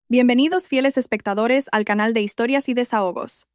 Bienvenidos fieles espectadores al canal de Historias y Desahogos.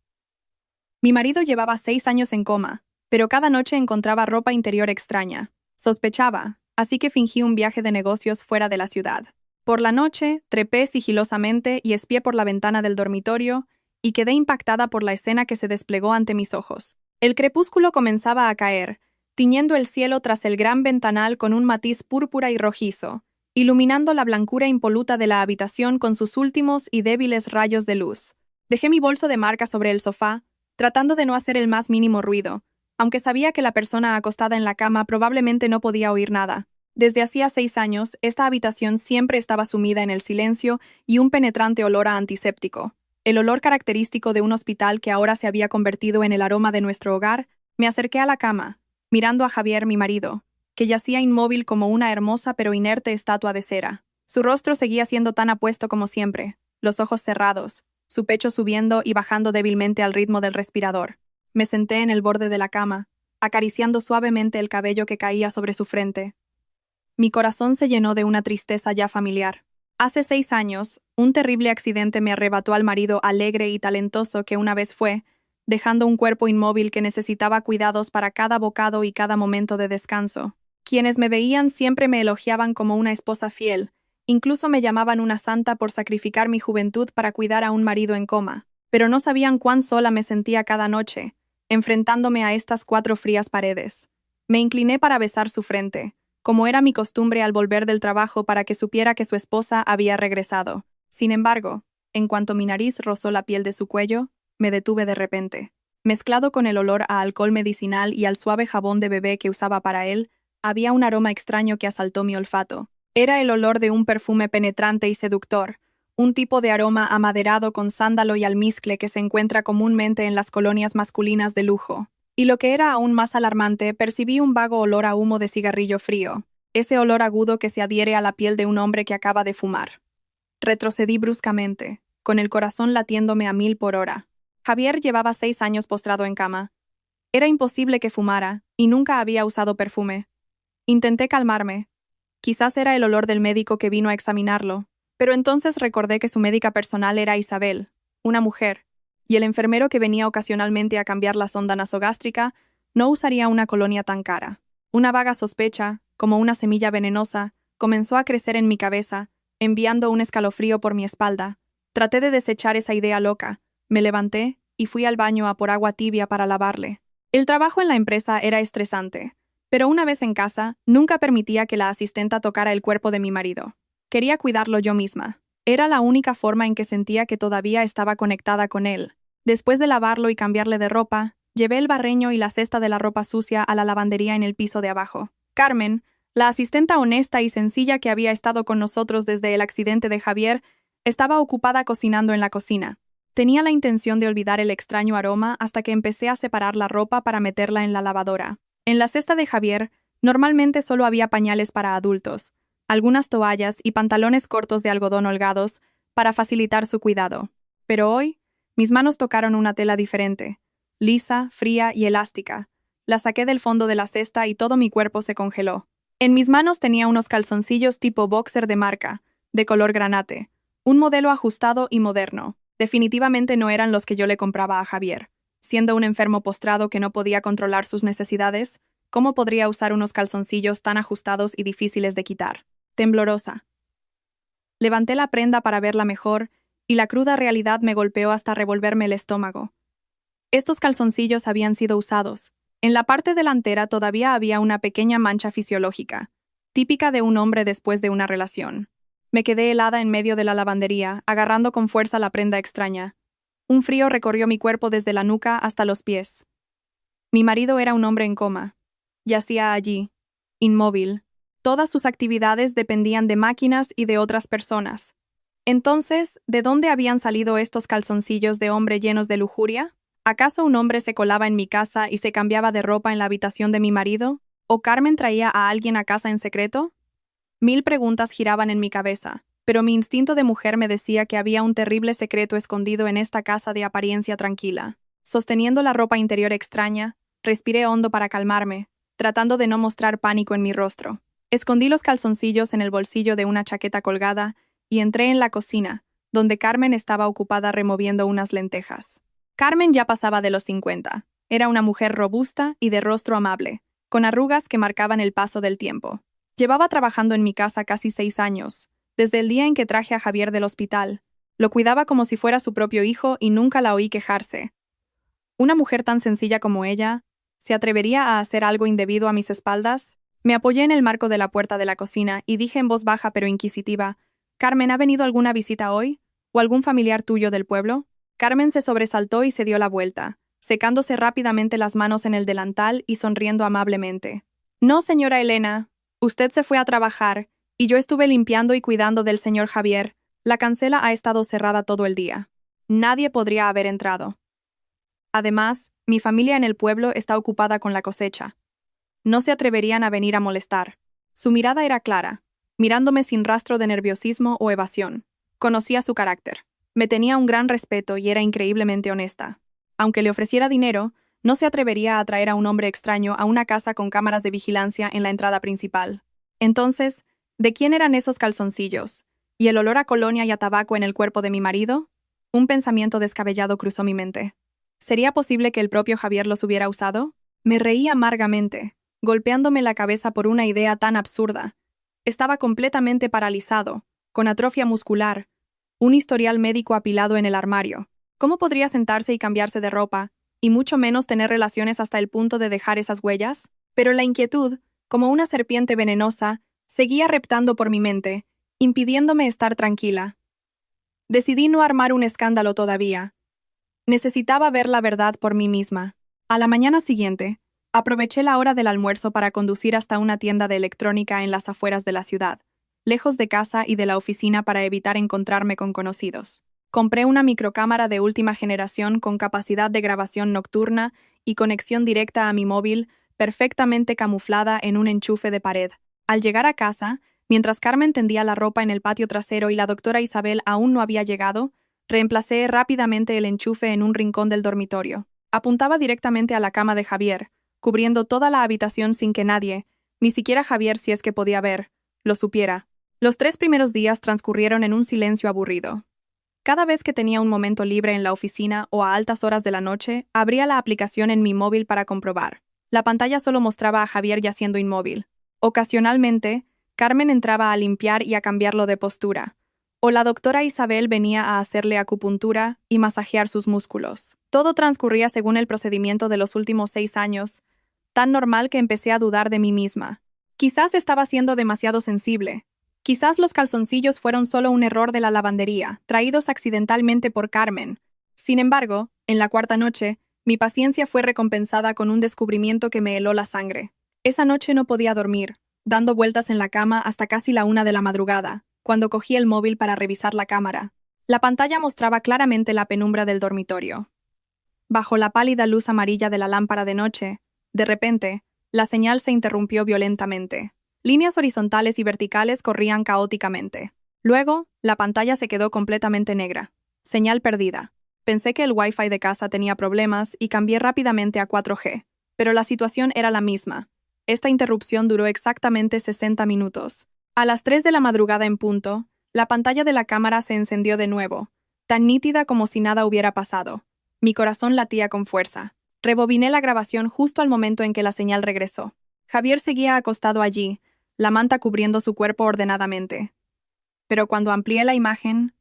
Mi marido llevaba 6 años en coma, pero cada noche encontraba ropa interior extraña. Sospechaba, así que fingí un viaje de negocios fuera de la ciudad. Por la noche, trepé sigilosamente y espié por la ventana del dormitorio y quedé impactada por la escena que se desplegó ante mis ojos. El crepúsculo comenzaba a caer, tiñendo el cielo tras el gran ventanal con un matiz púrpura y rojizo, iluminando la blancura impoluta de la habitación con sus últimos y débiles rayos de luz. Dejé mi bolso de marca sobre el sofá, tratando de no hacer el más mínimo ruido, aunque sabía que la persona acostada en la cama probablemente no podía oír nada. Desde hacía 6 años, esta habitación siempre estaba sumida en el silencio y un penetrante olor a antiséptico. El olor característico de un hospital que ahora se había convertido en el aroma de nuestro hogar. Me acerqué a la cama, mirando a Javier, mi marido, que yacía inmóvil como una hermosa pero inerte estatua de cera. Su rostro seguía siendo tan apuesto como siempre, los ojos cerrados, su pecho subiendo y bajando débilmente al ritmo del respirador. Me senté en el borde de la cama, acariciando suavemente el cabello que caía sobre su frente. Mi corazón se llenó de una tristeza ya familiar. Hace 6 años, un terrible accidente me arrebató al marido alegre y talentoso que una vez fue, dejando un cuerpo inmóvil que necesitaba cuidados para cada bocado y cada momento de descanso. Quienes me veían siempre me elogiaban como una esposa fiel, incluso me llamaban una santa por sacrificar mi juventud para cuidar a un marido en coma, pero no sabían cuán sola me sentía cada noche, enfrentándome a estas 4 frías paredes. Me incliné para besar su frente, como era mi costumbre al volver del trabajo para que supiera que su esposa había regresado. Sin embargo, en cuanto mi nariz rozó la piel de su cuello, me detuve de repente. Mezclado con el olor a alcohol medicinal y al suave jabón de bebé que usaba para él, había un aroma extraño que asaltó mi olfato. Era el olor de un perfume penetrante y seductor, un tipo de aroma amaderado con sándalo y almizcle que se encuentra comúnmente en las colonias masculinas de lujo. Y lo que era aún más alarmante, percibí un vago olor a humo de cigarrillo frío, ese olor agudo que se adhiere a la piel de un hombre que acaba de fumar. Retrocedí bruscamente, con el corazón latiéndome a 1000 por hora. Javier llevaba 6 años postrado en cama. Era imposible que fumara, y nunca había usado perfume. Intenté calmarme. Quizás era el olor del médico que vino a examinarlo, pero entonces recordé que su médica personal era Isabel, una mujer, y el enfermero que venía ocasionalmente a cambiar la sonda nasogástrica no usaría una colonia tan cara. Una vaga sospecha, como una semilla venenosa, comenzó a crecer en mi cabeza, enviando un escalofrío por mi espalda. Traté de desechar esa idea loca, me levanté y fui al baño a por agua tibia para lavarle. El trabajo en la empresa era estresante, pero una vez en casa, nunca permitía que la asistenta tocara el cuerpo de mi marido. Quería cuidarlo yo misma. Era la única forma en que sentía que todavía estaba conectada con él. Después de lavarlo y cambiarle de ropa, llevé el barreño y la cesta de la ropa sucia a la lavandería en el piso de abajo. Carmen, la asistenta honesta y sencilla que había estado con nosotros desde el accidente de Javier, estaba ocupada cocinando en la cocina. Tenía la intención de olvidar el extraño aroma hasta que empecé a separar la ropa para meterla en la lavadora. En la cesta de Javier, normalmente solo había pañales para adultos, algunas toallas y pantalones cortos de algodón holgados para facilitar su cuidado. Pero hoy, mis manos tocaron una tela diferente, lisa, fría y elástica. La saqué del fondo de la cesta y todo mi cuerpo se congeló. En mis manos tenía unos calzoncillos tipo boxer de marca, de color granate, un modelo ajustado y moderno. Definitivamente no eran los que yo le compraba a Javier. Siendo un enfermo postrado que no podía controlar sus necesidades, ¿cómo podría usar unos calzoncillos tan ajustados y difíciles de quitar? Temblorosa. Levanté la prenda para verla mejor, y la cruda realidad me golpeó hasta revolverme el estómago. Estos calzoncillos habían sido usados. En la parte delantera todavía había una pequeña mancha fisiológica, típica de un hombre después de una relación. Me quedé helada en medio de la lavandería, agarrando con fuerza la prenda extraña. Un frío recorrió mi cuerpo desde la nuca hasta los pies. Mi marido era un hombre en coma. Yacía allí, inmóvil. Todas sus actividades dependían de máquinas y de otras personas. Entonces, ¿de dónde habían salido estos calzoncillos de hombre llenos de lujuria? ¿Acaso un hombre se colaba en mi casa y se cambiaba de ropa en la habitación de mi marido? ¿O Carmen traía a alguien a casa en secreto? 1000 preguntas giraban en mi cabeza, pero mi instinto de mujer me decía que había un terrible secreto escondido en esta casa de apariencia tranquila. Sosteniendo la ropa interior extraña, respiré hondo para calmarme, tratando de no mostrar pánico en mi rostro. Escondí los calzoncillos en el bolsillo de una chaqueta colgada y entré en la cocina, donde Carmen estaba ocupada removiendo unas lentejas. Carmen ya pasaba de los 50. Era una mujer robusta y de rostro amable, con arrugas que marcaban el paso del tiempo. Llevaba trabajando en mi casa casi 6 años, desde el día en que traje a Javier del hospital. Lo cuidaba como si fuera su propio hijo y nunca la oí quejarse. Una mujer tan sencilla como ella, ¿se atrevería a hacer algo indebido a mis espaldas? Me apoyé en el marco de la puerta de la cocina y dije en voz baja pero inquisitiva: «Carmen, ¿ha venido alguna visita hoy? ¿O algún familiar tuyo del pueblo?» Carmen se sobresaltó y se dio la vuelta, secándose rápidamente las manos en el delantal y sonriendo amablemente. «No, señora Elena, usted se fue a trabajar, y yo estuve limpiando y cuidando del señor Javier. La cancela ha estado cerrada todo el día. Nadie podría haber entrado. Además, mi familia en el pueblo está ocupada con la cosecha. No se atreverían a venir a molestar». Su mirada era clara, mirándome sin rastro de nerviosismo o evasión. Conocía su carácter. Me tenía un gran respeto y era increíblemente honesta. Aunque le ofreciera dinero, no se atrevería a traer a un hombre extraño a una casa con cámaras de vigilancia en la entrada principal. Entonces, ¿de quién eran esos calzoncillos? ¿Y el olor a colonia y a tabaco en el cuerpo de mi marido? Un pensamiento descabellado cruzó mi mente. ¿Sería posible que el propio Javier los hubiera usado? Me reí amargamente, golpeándome la cabeza por una idea tan absurda. Estaba completamente paralizado, con atrofia muscular, un historial médico apilado en el armario. ¿Cómo podría sentarse y cambiarse de ropa, y mucho menos tener relaciones hasta el punto de dejar esas huellas? Pero la inquietud, como una serpiente venenosa, seguía reptando por mi mente, impidiéndome estar tranquila. Decidí no armar un escándalo todavía. Necesitaba ver la verdad por mí misma. A la mañana siguiente, aproveché la hora del almuerzo para conducir hasta una tienda de electrónica en las afueras de la ciudad, lejos de casa y de la oficina para evitar encontrarme con conocidos. Compré una microcámara de última generación con capacidad de grabación nocturna y conexión directa a mi móvil, perfectamente camuflada en un enchufe de pared. Al llegar a casa, mientras Carmen tendía la ropa en el patio trasero y la doctora Isabel aún no había llegado, reemplacé rápidamente el enchufe en un rincón del dormitorio. Apuntaba directamente a la cama de Javier, cubriendo toda la habitación sin que nadie, ni siquiera Javier si es que podía ver, lo supiera. Los 3 primeros días transcurrieron en un silencio aburrido. Cada vez que tenía un momento libre en la oficina o a altas horas de la noche, abría la aplicación en mi móvil para comprobar. La pantalla solo mostraba a Javier yaciendo inmóvil. Ocasionalmente, Carmen entraba a limpiar y a cambiarlo de postura, o la doctora Isabel venía a hacerle acupuntura y masajear sus músculos. Todo transcurría según el procedimiento de los últimos 6 años, tan normal que empecé a dudar de mí misma. Quizás estaba siendo demasiado sensible. Quizás los calzoncillos fueron solo un error de la lavandería, traídos accidentalmente por Carmen. Sin embargo, en la 4ª noche, mi paciencia fue recompensada con un descubrimiento que me heló la sangre. Esa noche no podía dormir, dando vueltas en la cama hasta casi la 1 de la madrugada, cuando cogí el móvil para revisar la cámara. La pantalla mostraba claramente la penumbra del dormitorio. Bajo la pálida luz amarilla de la lámpara de noche, de repente, la señal se interrumpió violentamente. Líneas horizontales y verticales corrían caóticamente. Luego, la pantalla se quedó completamente negra. Señal perdida. Pensé que el Wi-Fi de casa tenía problemas y cambié rápidamente a 4G, pero la situación era la misma. Esta interrupción duró exactamente 60 minutos. A las 3 de la madrugada en punto, la pantalla de la cámara se encendió de nuevo, tan nítida como si nada hubiera pasado. Mi corazón latía con fuerza. Rebobiné la grabación justo al momento en que la señal regresó. Javier seguía acostado allí, la manta cubriendo su cuerpo ordenadamente. Pero cuando amplié la imagen,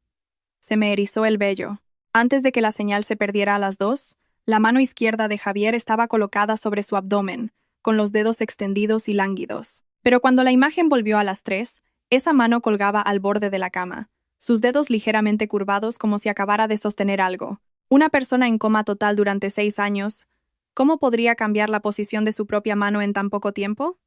se me erizó el vello. Antes de que la señal se perdiera a las 2, la mano izquierda de Javier estaba colocada sobre su abdomen, con los dedos extendidos y lánguidos. Pero cuando la imagen volvió a las 3, esa mano colgaba al borde de la cama, sus dedos ligeramente curvados como si acabara de sostener algo. Una persona en coma total durante 6 años, ¿cómo podría cambiar la posición de su propia mano en tan poco tiempo?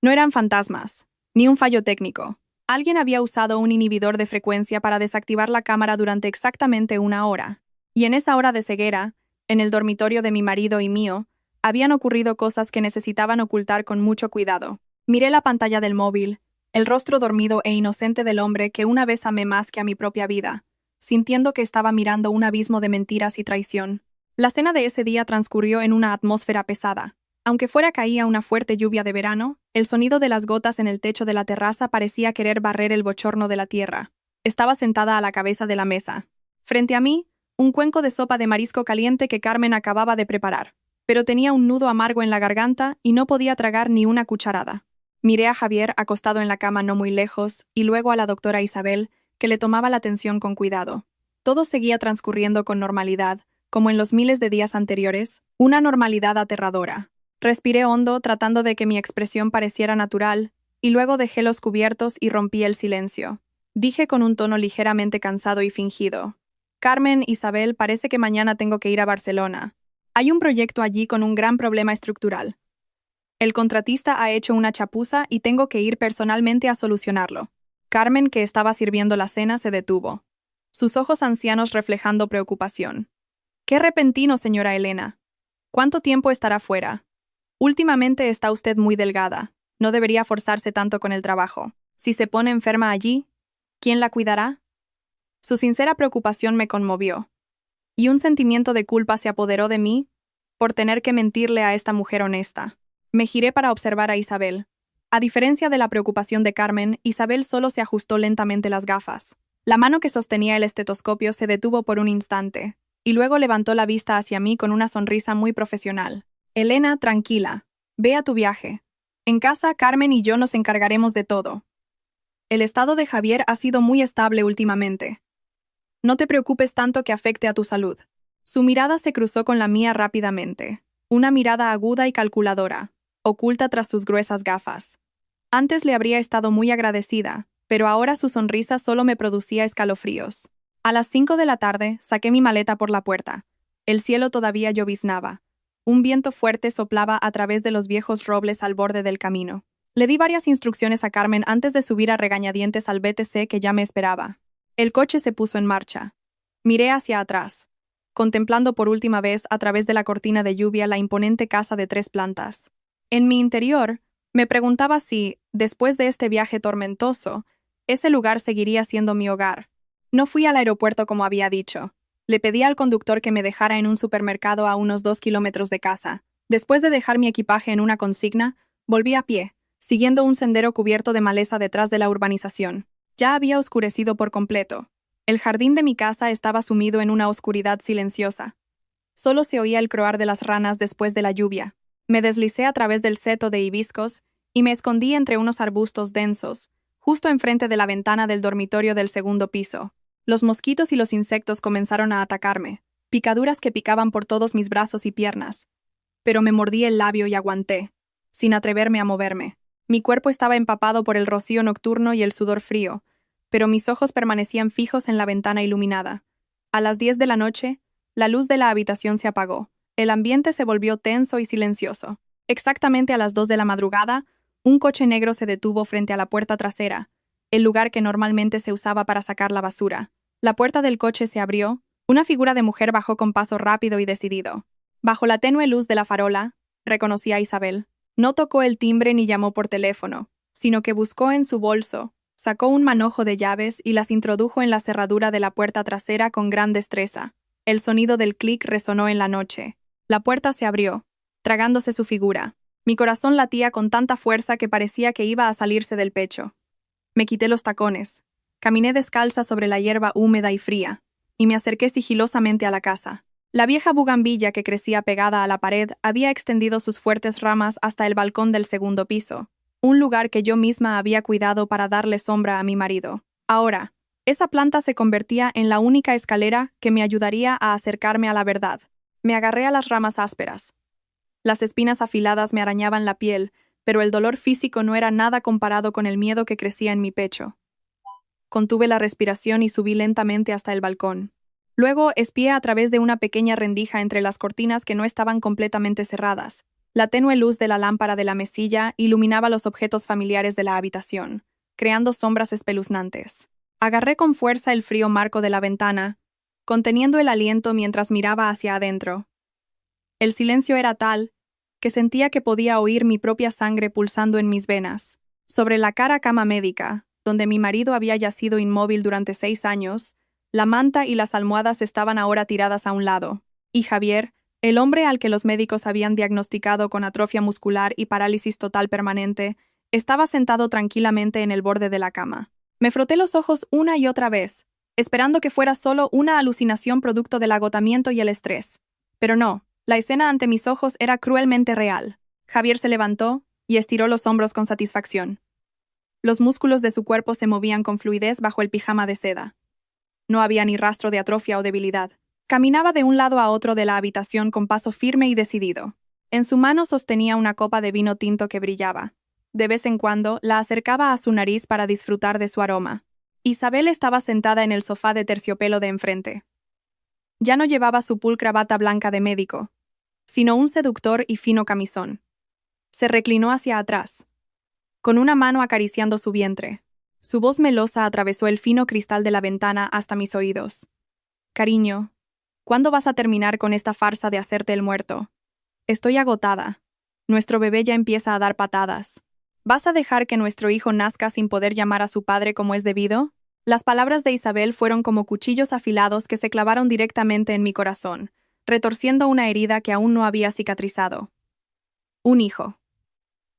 No eran fantasmas, ni un fallo técnico. Alguien había usado un inhibidor de frecuencia para desactivar la cámara durante exactamente 1 hora. Y en esa hora de ceguera, en el dormitorio de mi marido y mío, habían ocurrido cosas que necesitaban ocultar con mucho cuidado. Miré la pantalla del móvil, el rostro dormido e inocente del hombre que una vez amé más que a mi propia vida, sintiendo que estaba mirando un abismo de mentiras y traición. La cena de ese día transcurrió en una atmósfera pesada. Aunque fuera caía una fuerte lluvia de verano, el sonido de las gotas en el techo de la terraza parecía querer barrer el bochorno de la tierra. Estaba sentada a la cabeza de la mesa. Frente a mí, un cuenco de sopa de marisco caliente que Carmen acababa de preparar, pero tenía un nudo amargo en la garganta y no podía tragar ni una cucharada. Miré a Javier acostado en la cama no muy lejos y luego a la doctora Isabel, que le tomaba la atención con cuidado. Todo seguía transcurriendo con normalidad, como en los miles de días anteriores, una normalidad aterradora. Respiré hondo tratando de que mi expresión pareciera natural, y luego dejé los cubiertos y rompí el silencio. Dije con un tono ligeramente cansado y fingido: Carmen, Isabel, parece que mañana tengo que ir a Barcelona. Hay un proyecto allí con un gran problema estructural. El contratista ha hecho una chapuza y tengo que ir personalmente a solucionarlo. Carmen, que estaba sirviendo la cena, se detuvo, sus ojos ancianos reflejando preocupación. ¡Qué repentino, señora Elena! ¿Cuánto tiempo estará fuera? Últimamente está usted muy delgada. No debería forzarse tanto con el trabajo. Si se pone enferma allí, ¿quién la cuidará? Su sincera preocupación me conmovió, y un sentimiento de culpa se apoderó de mí por tener que mentirle a esta mujer honesta. Me giré para observar a Isabel. A diferencia de la preocupación de Carmen, Isabel solo se ajustó lentamente las gafas. La mano que sostenía el estetoscopio se detuvo por un instante, y luego levantó la vista hacia mí con una sonrisa muy profesional. Elena, tranquila. Ve a tu viaje. En casa, Carmen y yo nos encargaremos de todo. El estado de Javier ha sido muy estable últimamente. No te preocupes tanto que afecte a tu salud. Su mirada se cruzó con la mía rápidamente. Una mirada aguda y calculadora, oculta tras sus gruesas gafas. Antes le habría estado muy agradecida, pero ahora su sonrisa solo me producía escalofríos. A las 5 de la tarde saqué mi maleta por la puerta. El cielo todavía lloviznaba. Un viento fuerte soplaba a través de los viejos robles al borde del camino. Le di varias instrucciones a Carmen antes de subir a regañadientes al BTC que ya me esperaba. El coche se puso en marcha. Miré hacia atrás, contemplando por última vez a través de la cortina de lluvia la imponente casa de 3 plantas. En mi interior, me preguntaba si, después de este viaje tormentoso, ese lugar seguiría siendo mi hogar. No fui al aeropuerto como había dicho. Le pedí al conductor que me dejara en un supermercado a unos 2 kilómetros de casa. Después de dejar mi equipaje en una consigna, volví a pie, siguiendo un sendero cubierto de maleza detrás de la urbanización. Ya había oscurecido por completo. El jardín de mi casa estaba sumido en una oscuridad silenciosa. Solo se oía el croar de las ranas después de la lluvia. Me deslicé a través del seto de hibiscos y me escondí entre unos arbustos densos, justo enfrente de la ventana del dormitorio del segundo piso. Los mosquitos y los insectos comenzaron a atacarme, picaduras que picaban por todos mis brazos y piernas. Pero me mordí el labio y aguanté, sin atreverme a moverme. Mi cuerpo estaba empapado por el rocío nocturno y el sudor frío, pero mis ojos permanecían fijos en la ventana iluminada. A las 10 de la noche, la luz de la habitación se apagó. El ambiente se volvió tenso y silencioso. Exactamente a las 2 de la madrugada, un coche negro se detuvo frente a la puerta trasera, el lugar que normalmente se usaba para sacar la basura. La puerta del coche se abrió, una figura de mujer bajó con paso rápido y decidido. Bajo la tenue luz de la farola, reconocí a Isabel. No tocó el timbre ni llamó por teléfono, sino que buscó en su bolso, sacó un manojo de llaves y las introdujo en la cerradura de la puerta trasera con gran destreza. El sonido del clic resonó en la noche. La puerta se abrió, tragándose su figura. Mi corazón latía con tanta fuerza que parecía que iba a salirse del pecho. Me quité los tacones, caminé descalza sobre la hierba húmeda y fría, y me acerqué sigilosamente a la casa. La vieja bugambilla que crecía pegada a la pared había extendido sus fuertes ramas hasta el balcón del segundo piso, un lugar que yo misma había cuidado para darle sombra a mi marido. Ahora, esa planta se convertía en la única escalera que me ayudaría a acercarme a la verdad. Me agarré a las ramas ásperas. Las espinas afiladas me arañaban la piel, pero el dolor físico no era nada comparado con el miedo que crecía en mi pecho. Contuve la respiración y subí lentamente hasta el balcón. Luego espié a través de una pequeña rendija entre las cortinas que no estaban completamente cerradas. La tenue luz de la lámpara de la mesilla iluminaba los objetos familiares de la habitación, creando sombras espeluznantes. Agarré con fuerza el frío marco de la ventana, conteniendo el aliento mientras miraba hacia adentro. El silencio era tal que sentía que podía oír mi propia sangre pulsando en mis venas. Sobre la cara cama médica, donde mi marido había yacido inmóvil durante 6 años, la manta y las almohadas estaban ahora tiradas a un lado, y Javier, el hombre al que los médicos habían diagnosticado con atrofia muscular y parálisis total permanente, estaba sentado tranquilamente en el borde de la cama. Me froté los ojos una y otra vez, esperando que fuera solo una alucinación producto del agotamiento y el estrés. Pero no, la escena ante mis ojos era cruelmente real. Javier se levantó y estiró los hombros con satisfacción. Los músculos de su cuerpo se movían con fluidez bajo el pijama de seda. No había ni rastro de atrofia o debilidad. Caminaba de un lado a otro de la habitación con paso firme y decidido. En su mano sostenía una copa de vino tinto que brillaba. De vez en cuando la acercaba a su nariz para disfrutar de su aroma. Isabel estaba sentada en el sofá de terciopelo de enfrente. Ya no llevaba su pulcra bata blanca de médico, sino un seductor y fino camisón. Se reclinó hacia atrás, con una mano acariciando su vientre. Su voz melosa atravesó el fino cristal de la ventana hasta mis oídos. Cariño, ¿cuándo vas a terminar con esta farsa de hacerte el muerto? Estoy agotada. Nuestro bebé ya empieza a dar patadas. ¿Vas a dejar que nuestro hijo nazca sin poder llamar a su padre como es debido? Las palabras de Isabel fueron como cuchillos afilados que se clavaron directamente en mi corazón, retorciendo una herida que aún no había cicatrizado. Un hijo.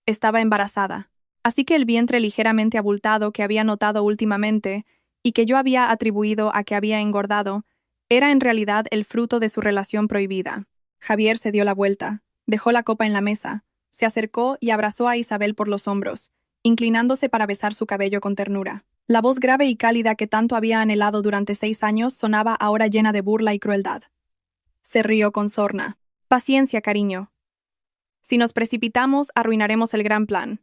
Estaba embarazada, así que el vientre ligeramente abultado que había notado últimamente y que yo había atribuido a que había engordado, era en realidad el fruto de su relación prohibida. Javier se dio la vuelta, dejó la copa en la mesa, se acercó y abrazó a Isabel por los hombros, inclinándose para besar su cabello con ternura. La voz grave y cálida que tanto había anhelado durante 6 años sonaba ahora llena de burla y crueldad. Se rió con sorna. Paciencia, cariño. Si nos precipitamos, arruinaremos el gran plan.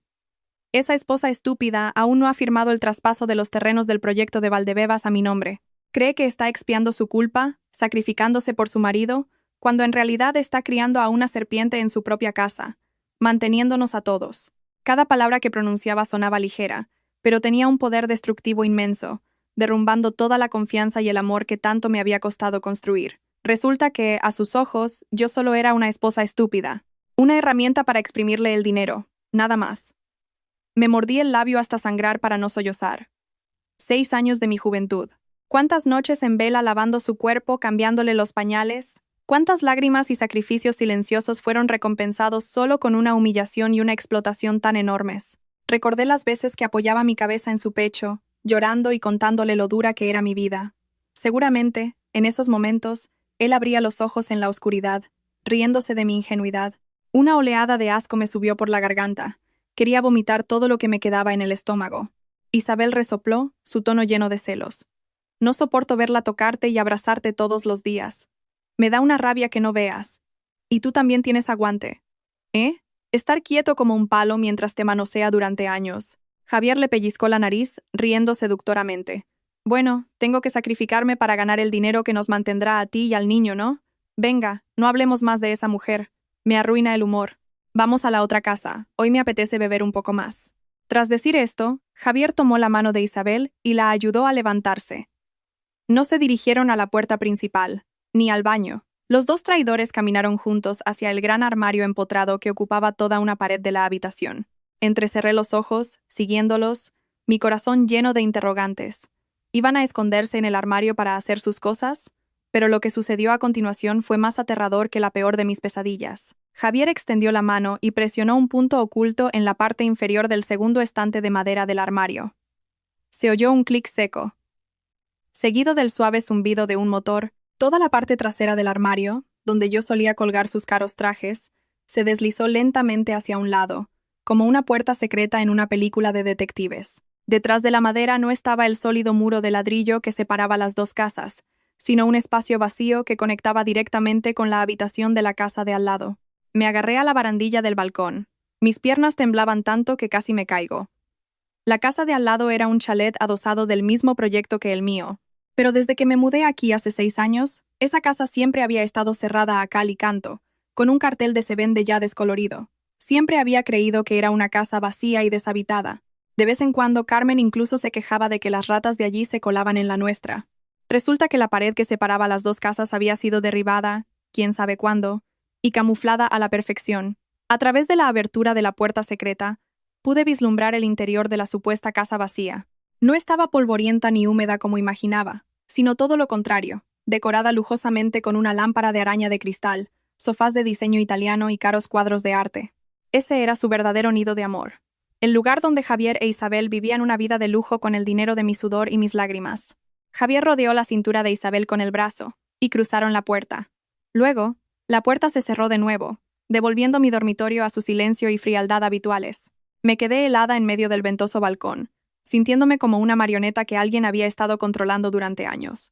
Esa esposa estúpida aún no ha firmado el traspaso de los terrenos del proyecto de Valdebebas a mi nombre. Cree que está expiando su culpa, sacrificándose por su marido, cuando en realidad está criando a una serpiente en su propia casa, manteniéndonos a todos. Cada palabra que pronunciaba sonaba ligera, pero tenía un poder destructivo inmenso, derrumbando toda la confianza y el amor que tanto me había costado construir. Resulta que, a sus ojos, yo solo era una esposa estúpida, una herramienta para exprimirle el dinero, nada más. Me mordí el labio hasta sangrar para no sollozar. 6 años de mi juventud. ¿Cuántas noches en vela lavando su cuerpo, cambiándole los pañales? ¿Cuántas lágrimas y sacrificios silenciosos fueron recompensados solo con una humillación y una explotación tan enormes? Recordé las veces que apoyaba mi cabeza en su pecho, llorando y contándole lo dura que era mi vida. Seguramente, en esos momentos, él abría los ojos en la oscuridad, riéndose de mi ingenuidad. Una oleada de asco me subió por la garganta. Quería vomitar todo lo que me quedaba en el estómago. Isabel resopló, su tono lleno de celos. No soporto verla tocarte y abrazarte todos los días. Me da una rabia que no veas. Y tú también tienes aguante. ¿Eh? Estar quieto como un palo mientras te manosea durante años. Javier le pellizcó la nariz, riendo seductoramente. Bueno, tengo que sacrificarme para ganar el dinero que nos mantendrá a ti y al niño, ¿no? Venga, no hablemos más de esa mujer. Me arruina el humor. Vamos a la otra casa. Hoy me apetece beber un poco más. Tras decir esto, Javier tomó la mano de Isabel y la ayudó a levantarse. No se dirigieron a la puerta principal, ni al baño. Los dos traidores caminaron juntos hacia el gran armario empotrado que ocupaba toda una pared de la habitación. Entrecerré los ojos, siguiéndolos, mi corazón lleno de interrogantes. ¿Iban a esconderse en el armario para hacer sus cosas? Pero lo que sucedió a continuación fue más aterrador que la peor de mis pesadillas. Javier extendió la mano y presionó un punto oculto en la parte inferior del segundo estante de madera del armario. Se oyó un clic seco, seguido del suave zumbido de un motor. Toda la parte trasera del armario, donde yo solía colgar sus caros trajes, se deslizó lentamente hacia un lado, como una puerta secreta en una película de detectives. Detrás de la madera no estaba el sólido muro de ladrillo que separaba las dos casas, sino un espacio vacío que conectaba directamente con la habitación de la casa de al lado. Me agarré a la barandilla del balcón. Mis piernas temblaban tanto que casi me caigo. La casa de al lado era un chalet adosado del mismo proyecto que el mío, pero desde que me mudé aquí hace 6 años, esa casa siempre había estado cerrada a cal y canto, con un cartel de se vende ya descolorido. Siempre había creído que era una casa vacía y deshabitada. De vez en cuando Carmen incluso se quejaba de que las ratas de allí se colaban en la nuestra. Resulta que la pared que separaba las dos casas había sido derribada, quién sabe cuándo, y camuflada a la perfección. A través de la abertura de la puerta secreta, pude vislumbrar el interior de la supuesta casa vacía. No estaba polvorienta ni húmeda como imaginaba, sino todo lo contrario, decorada lujosamente con una lámpara de araña de cristal, sofás de diseño italiano y caros cuadros de arte. Ese era su verdadero nido de amor. el lugar donde Javier e Isabel vivían una vida de lujo con el dinero de mi sudor y mis lágrimas. Javier rodeó la cintura de Isabel con el brazo, y cruzaron la puerta. Luego, la puerta se cerró de nuevo, devolviendo mi dormitorio a su silencio y frialdad habituales. Me quedé helada en medio del ventoso balcón, sintiéndome como una marioneta que alguien había estado controlando durante años.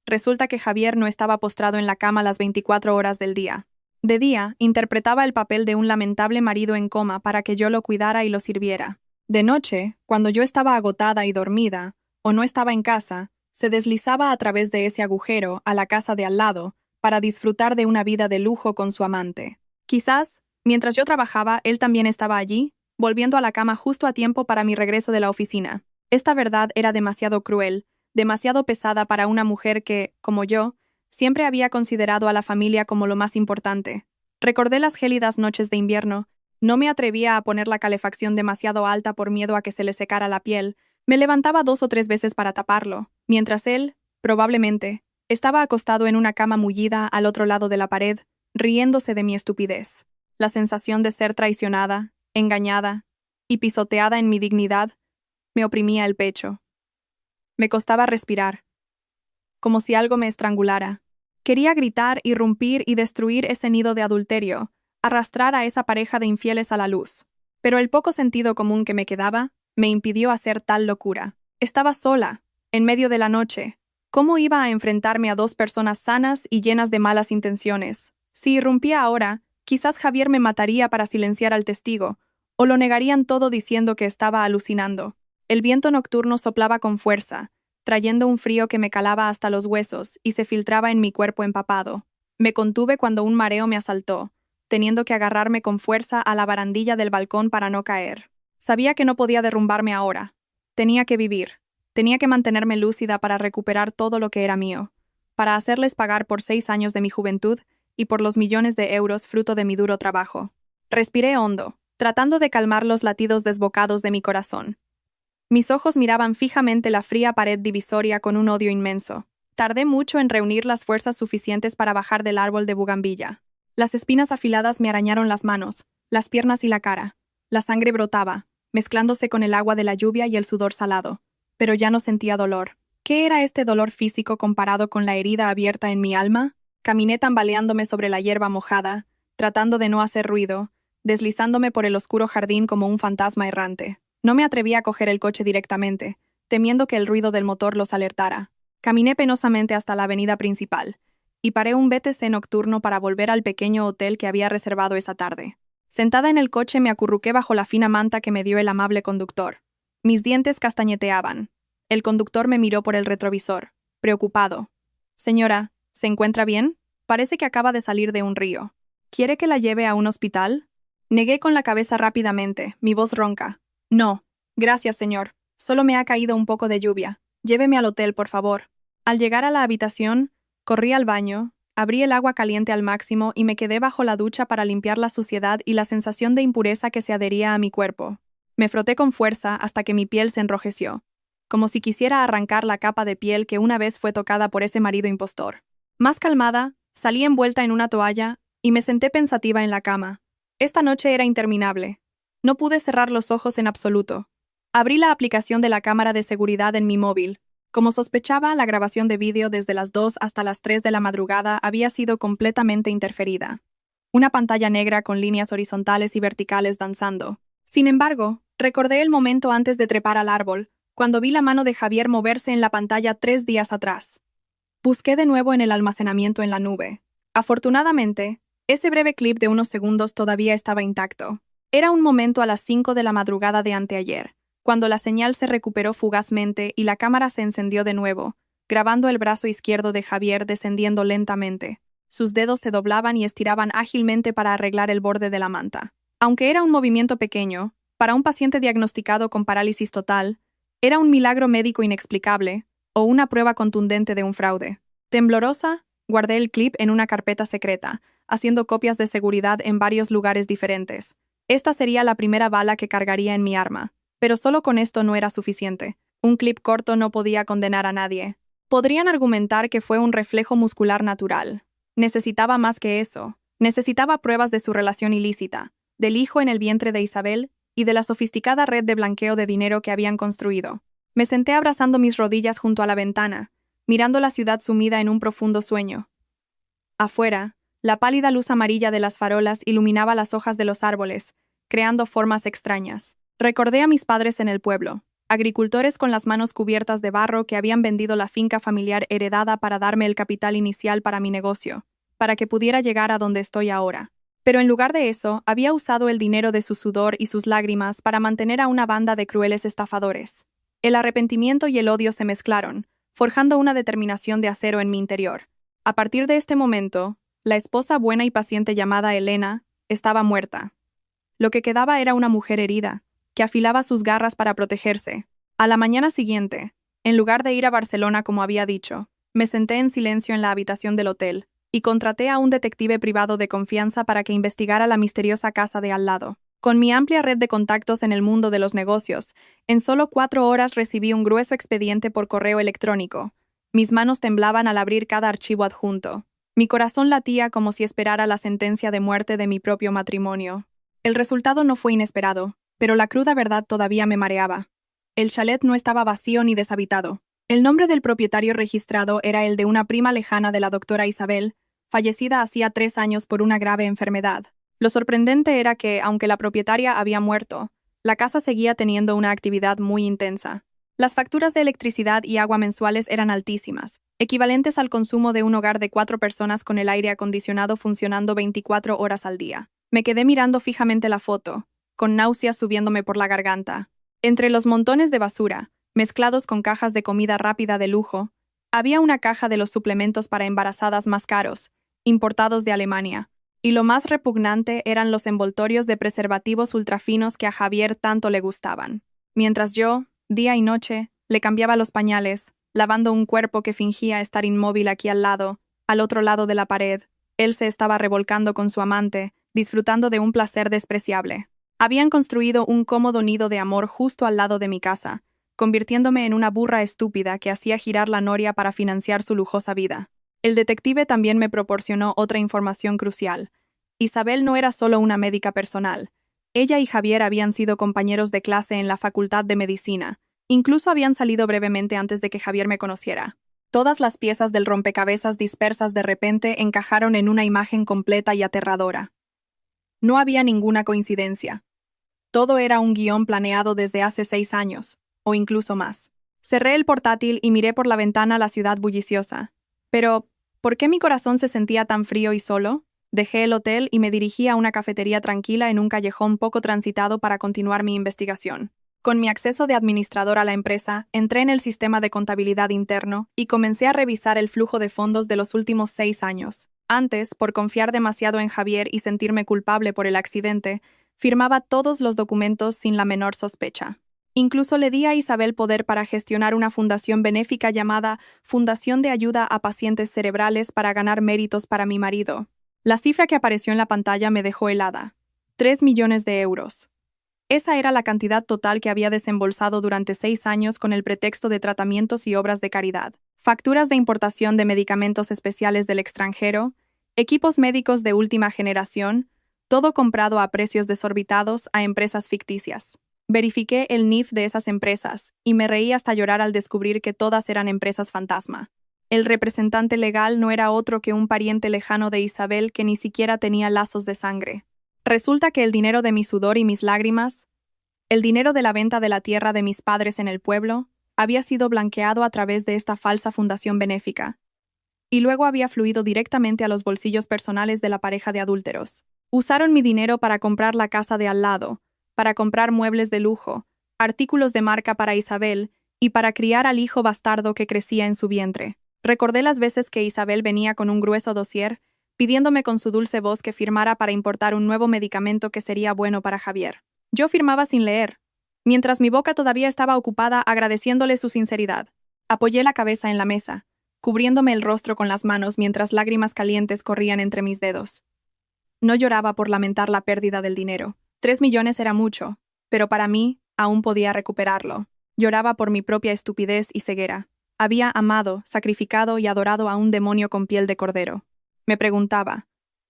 Resulta que Javier no estaba postrado en la cama las 24 horas del día. De día, interpretaba el papel de un lamentable marido en coma para que yo lo cuidara y lo sirviera. De noche, cuando yo estaba agotada y dormida, o no estaba en casa, se deslizaba a través de ese agujero a la casa de al lado para disfrutar de una vida de lujo con su amante. Quizás, mientras yo trabajaba, él también estaba allí, volviendo a la cama justo a tiempo para mi regreso de la oficina. Esta verdad era demasiado cruel, demasiado pesada para una mujer que, como yo, siempre había considerado a la familia como lo más importante. Recordé las gélidas noches de invierno, no me atrevía a poner la calefacción demasiado alta por miedo a que se le secara la piel, me levantaba 2 o 3 veces para taparlo, mientras él, probablemente, estaba acostado en una cama mullida al otro lado de la pared, riéndose de mi estupidez. La sensación de ser traicionada, engañada y pisoteada en mi dignidad me oprimía el pecho. Me costaba respirar, como si algo me estrangulara. Quería gritar, irrumpir y destruir ese nido de adulterio, arrastrar a esa pareja de infieles a la luz. Pero el poco sentido común que me quedaba me impidió hacer tal locura. Estaba sola, en medio de la noche. ¿Cómo iba a enfrentarme a 2 personas sanas y llenas de malas intenciones? Si irrumpía ahora, quizás Javier me mataría para silenciar al testigo, o lo negarían todo diciendo que estaba alucinando. El viento nocturno soplaba con fuerza, trayendo un frío que me calaba hasta los huesos y se filtraba en mi cuerpo empapado. Me contuve cuando un mareo me asaltó, teniendo que agarrarme con fuerza a la barandilla del balcón para no caer. Sabía que no podía derrumbarme ahora. Tenía que vivir. Tenía que mantenerme lúcida para recuperar todo lo que era mío, para hacerles pagar por 6 años de mi juventud y por los millones de euros fruto de mi duro trabajo. Respiré hondo, tratando de calmar los latidos desbocados de mi corazón. Mis ojos miraban fijamente la fría pared divisoria con un odio inmenso. Tardé mucho en reunir las fuerzas suficientes para bajar del árbol de bugambilla. Las espinas afiladas me arañaron las manos, las piernas y la cara. La sangre brotaba, mezclándose con el agua de la lluvia y el sudor salado. Pero ya no sentía dolor. ¿Qué era este dolor físico comparado con la herida abierta en mi alma? Caminé tambaleándome sobre la hierba mojada, tratando de no hacer ruido, deslizándome por el oscuro jardín como un fantasma errante. No me atreví a coger el coche directamente, temiendo que el ruido del motor los alertara. Caminé penosamente hasta la avenida principal, y paré un BTC nocturno para volver al pequeño hotel que había reservado esa tarde. Sentada en el coche me acurruqué bajo la fina manta que me dio el amable conductor. Mis dientes castañeteaban. El conductor me miró por el retrovisor, preocupado. «Señora, ¿se encuentra bien? Parece que acaba de salir de un río. ¿Quiere que la lleve a un hospital?» Negué con la cabeza rápidamente, mi voz ronca. «No, gracias, señor. Solo me ha caído un poco de lluvia. Lléveme al hotel, por favor». Al llegar a la habitación, corrí al baño, abrí el agua caliente al máximo y me quedé bajo la ducha para limpiar la suciedad y la sensación de impureza que se adhería a mi cuerpo. Me froté con fuerza hasta que mi piel se enrojeció, como si quisiera arrancar la capa de piel que una vez fue tocada por ese marido impostor. Más calmada, salí envuelta en una toalla y me senté pensativa en la cama. Esta noche era interminable. No pude cerrar los ojos en absoluto. Abrí la aplicación de la cámara de seguridad en mi móvil. Como sospechaba, la grabación de vídeo desde las 2 hasta las 3 de la madrugada había sido completamente interferida. Una pantalla negra con líneas horizontales y verticales danzando. Sin embargo, recordé el momento antes de trepar al árbol, cuando vi la mano de Javier moverse en la pantalla 3 días atrás. Busqué de nuevo en el almacenamiento en la nube. Afortunadamente, ese breve clip de unos segundos todavía estaba intacto. Era un momento a las 5 de la madrugada de anteayer, cuando la señal se recuperó fugazmente y la cámara se encendió de nuevo, grabando el brazo izquierdo de Javier descendiendo lentamente. Sus dedos se doblaban y estiraban ágilmente para arreglar el borde de la manta. Aunque era un movimiento pequeño, para un paciente diagnosticado con parálisis total, era un milagro médico inexplicable o una prueba contundente de un fraude. Temblorosa, guardé el clip en una carpeta secreta, haciendo copias de seguridad en varios lugares diferentes. Esta sería la primera bala que cargaría en mi arma. Pero solo con esto no era suficiente. Un clip corto no podía condenar a nadie. Podrían argumentar que fue un reflejo muscular natural. Necesitaba más que eso. Necesitaba pruebas de su relación ilícita, del hijo en el vientre de Isabel y de la sofisticada red de blanqueo de dinero que habían construido. Me senté abrazando mis rodillas junto a la ventana, mirando la ciudad sumida en un profundo sueño. Afuera, la pálida luz amarilla de las farolas iluminaba las hojas de los árboles, creando formas extrañas. Recordé a mis padres en el pueblo, agricultores con las manos cubiertas de barro que habían vendido la finca familiar heredada para darme el capital inicial para mi negocio, para que pudiera llegar a donde estoy ahora. Pero en lugar de eso, había usado el dinero de su sudor y sus lágrimas para mantener a una banda de crueles estafadores. El arrepentimiento y el odio se mezclaron, forjando una determinación de acero en mi interior. A partir de este momento, la esposa buena y paciente llamada Elena estaba muerta. Lo que quedaba era una mujer herida, que afilaba sus garras para protegerse. A la mañana siguiente, en lugar de ir a Barcelona como había dicho, me senté en silencio en la habitación del hotel y contraté a un detective privado de confianza para que investigara la misteriosa casa de al lado. Con mi amplia red de contactos en el mundo de los negocios, en solo 4 horas recibí un grueso expediente por correo electrónico. Mis manos temblaban al abrir cada archivo adjunto. Mi corazón latía como si esperara la sentencia de muerte de mi propio matrimonio. El resultado no fue inesperado, pero la cruda verdad todavía me mareaba. El chalet no estaba vacío ni deshabitado. El nombre del propietario registrado era el de una prima lejana de la doctora Isabel, fallecida hacía 3 años por una grave enfermedad. Lo sorprendente era que, aunque la propietaria había muerto, la casa seguía teniendo una actividad muy intensa. Las facturas de electricidad y agua mensuales eran altísimas, equivalentes al consumo de un hogar de 4 personas con el aire acondicionado funcionando 24 horas al día. Me quedé mirando fijamente la foto, con náuseas subiéndome por la garganta. Entre los montones de basura, mezclados con cajas de comida rápida de lujo, había una caja de los suplementos para embarazadas más caros, importados de Alemania, y lo más repugnante eran los envoltorios de preservativos ultrafinos que a Javier tanto le gustaban. Mientras yo, día y noche, le cambiaba los pañales, lavando un cuerpo que fingía estar inmóvil aquí al otro lado de la pared, él se estaba revolcando con su amante, disfrutando de un placer despreciable. Habían construido un cómodo nido de amor justo al lado de mi casa, convirtiéndome en una burra estúpida que hacía girar la noria para financiar su lujosa vida. El detective también me proporcionó otra información crucial. Isabel no era solo una médica personal. Ella y Javier habían sido compañeros de clase en la Facultad de Medicina. Incluso habían salido brevemente antes de que Javier me conociera. Todas las piezas del rompecabezas dispersas de repente encajaron en una imagen completa y aterradora. No había ninguna coincidencia. Todo era un guión planeado desde hace 6 años, o incluso más. Cerré el portátil y miré por la ventana la ciudad bulliciosa. Pero, ¿por qué mi corazón se sentía tan frío y solo? Dejé el hotel y me dirigí a una cafetería tranquila en un callejón poco transitado para continuar mi investigación. Con mi acceso de administrador a la empresa, entré en el sistema de contabilidad interno y comencé a revisar el flujo de fondos de los últimos 6 años. Antes, por confiar demasiado en Javier y sentirme culpable por el accidente, firmaba todos los documentos sin la menor sospecha. Incluso le di a Isabel poder para gestionar una fundación benéfica llamada Fundación de Ayuda a Pacientes Cerebrales para ganar méritos para mi marido. La cifra que apareció en la pantalla me dejó helada. 3 millones de euros. Esa era la cantidad total que había desembolsado durante 6 años con el pretexto de tratamientos y obras de caridad. Facturas de importación de medicamentos especiales del extranjero, equipos médicos de última generación, todo comprado a precios desorbitados a empresas ficticias. Verifiqué el NIF de esas empresas y me reí hasta llorar al descubrir que todas eran empresas fantasma. El representante legal no era otro que un pariente lejano de Isabel que ni siquiera tenía lazos de sangre. Resulta que el dinero de mi sudor y mis lágrimas, el dinero de la venta de la tierra de mis padres en el pueblo, había sido blanqueado a través de esta falsa fundación benéfica, y luego había fluido directamente a los bolsillos personales de la pareja de adúlteros. Usaron mi dinero para comprar la casa de al lado, para comprar muebles de lujo, artículos de marca para Isabel y para criar al hijo bastardo que crecía en su vientre. Recordé las veces que Isabel venía con un grueso dossier, pidiéndome con su dulce voz que firmara para importar un nuevo medicamento que sería bueno para Javier. Yo firmaba sin leer, mientras mi boca todavía estaba ocupada agradeciéndole su sinceridad. Apoyé la cabeza en la mesa, cubriéndome el rostro con las manos mientras lágrimas calientes corrían entre mis dedos. No lloraba por lamentar la pérdida del dinero. 3 millones era mucho, pero para mí aún podía recuperarlo. Lloraba por mi propia estupidez y ceguera. Había amado, sacrificado y adorado a un demonio con piel de cordero. Me preguntaba,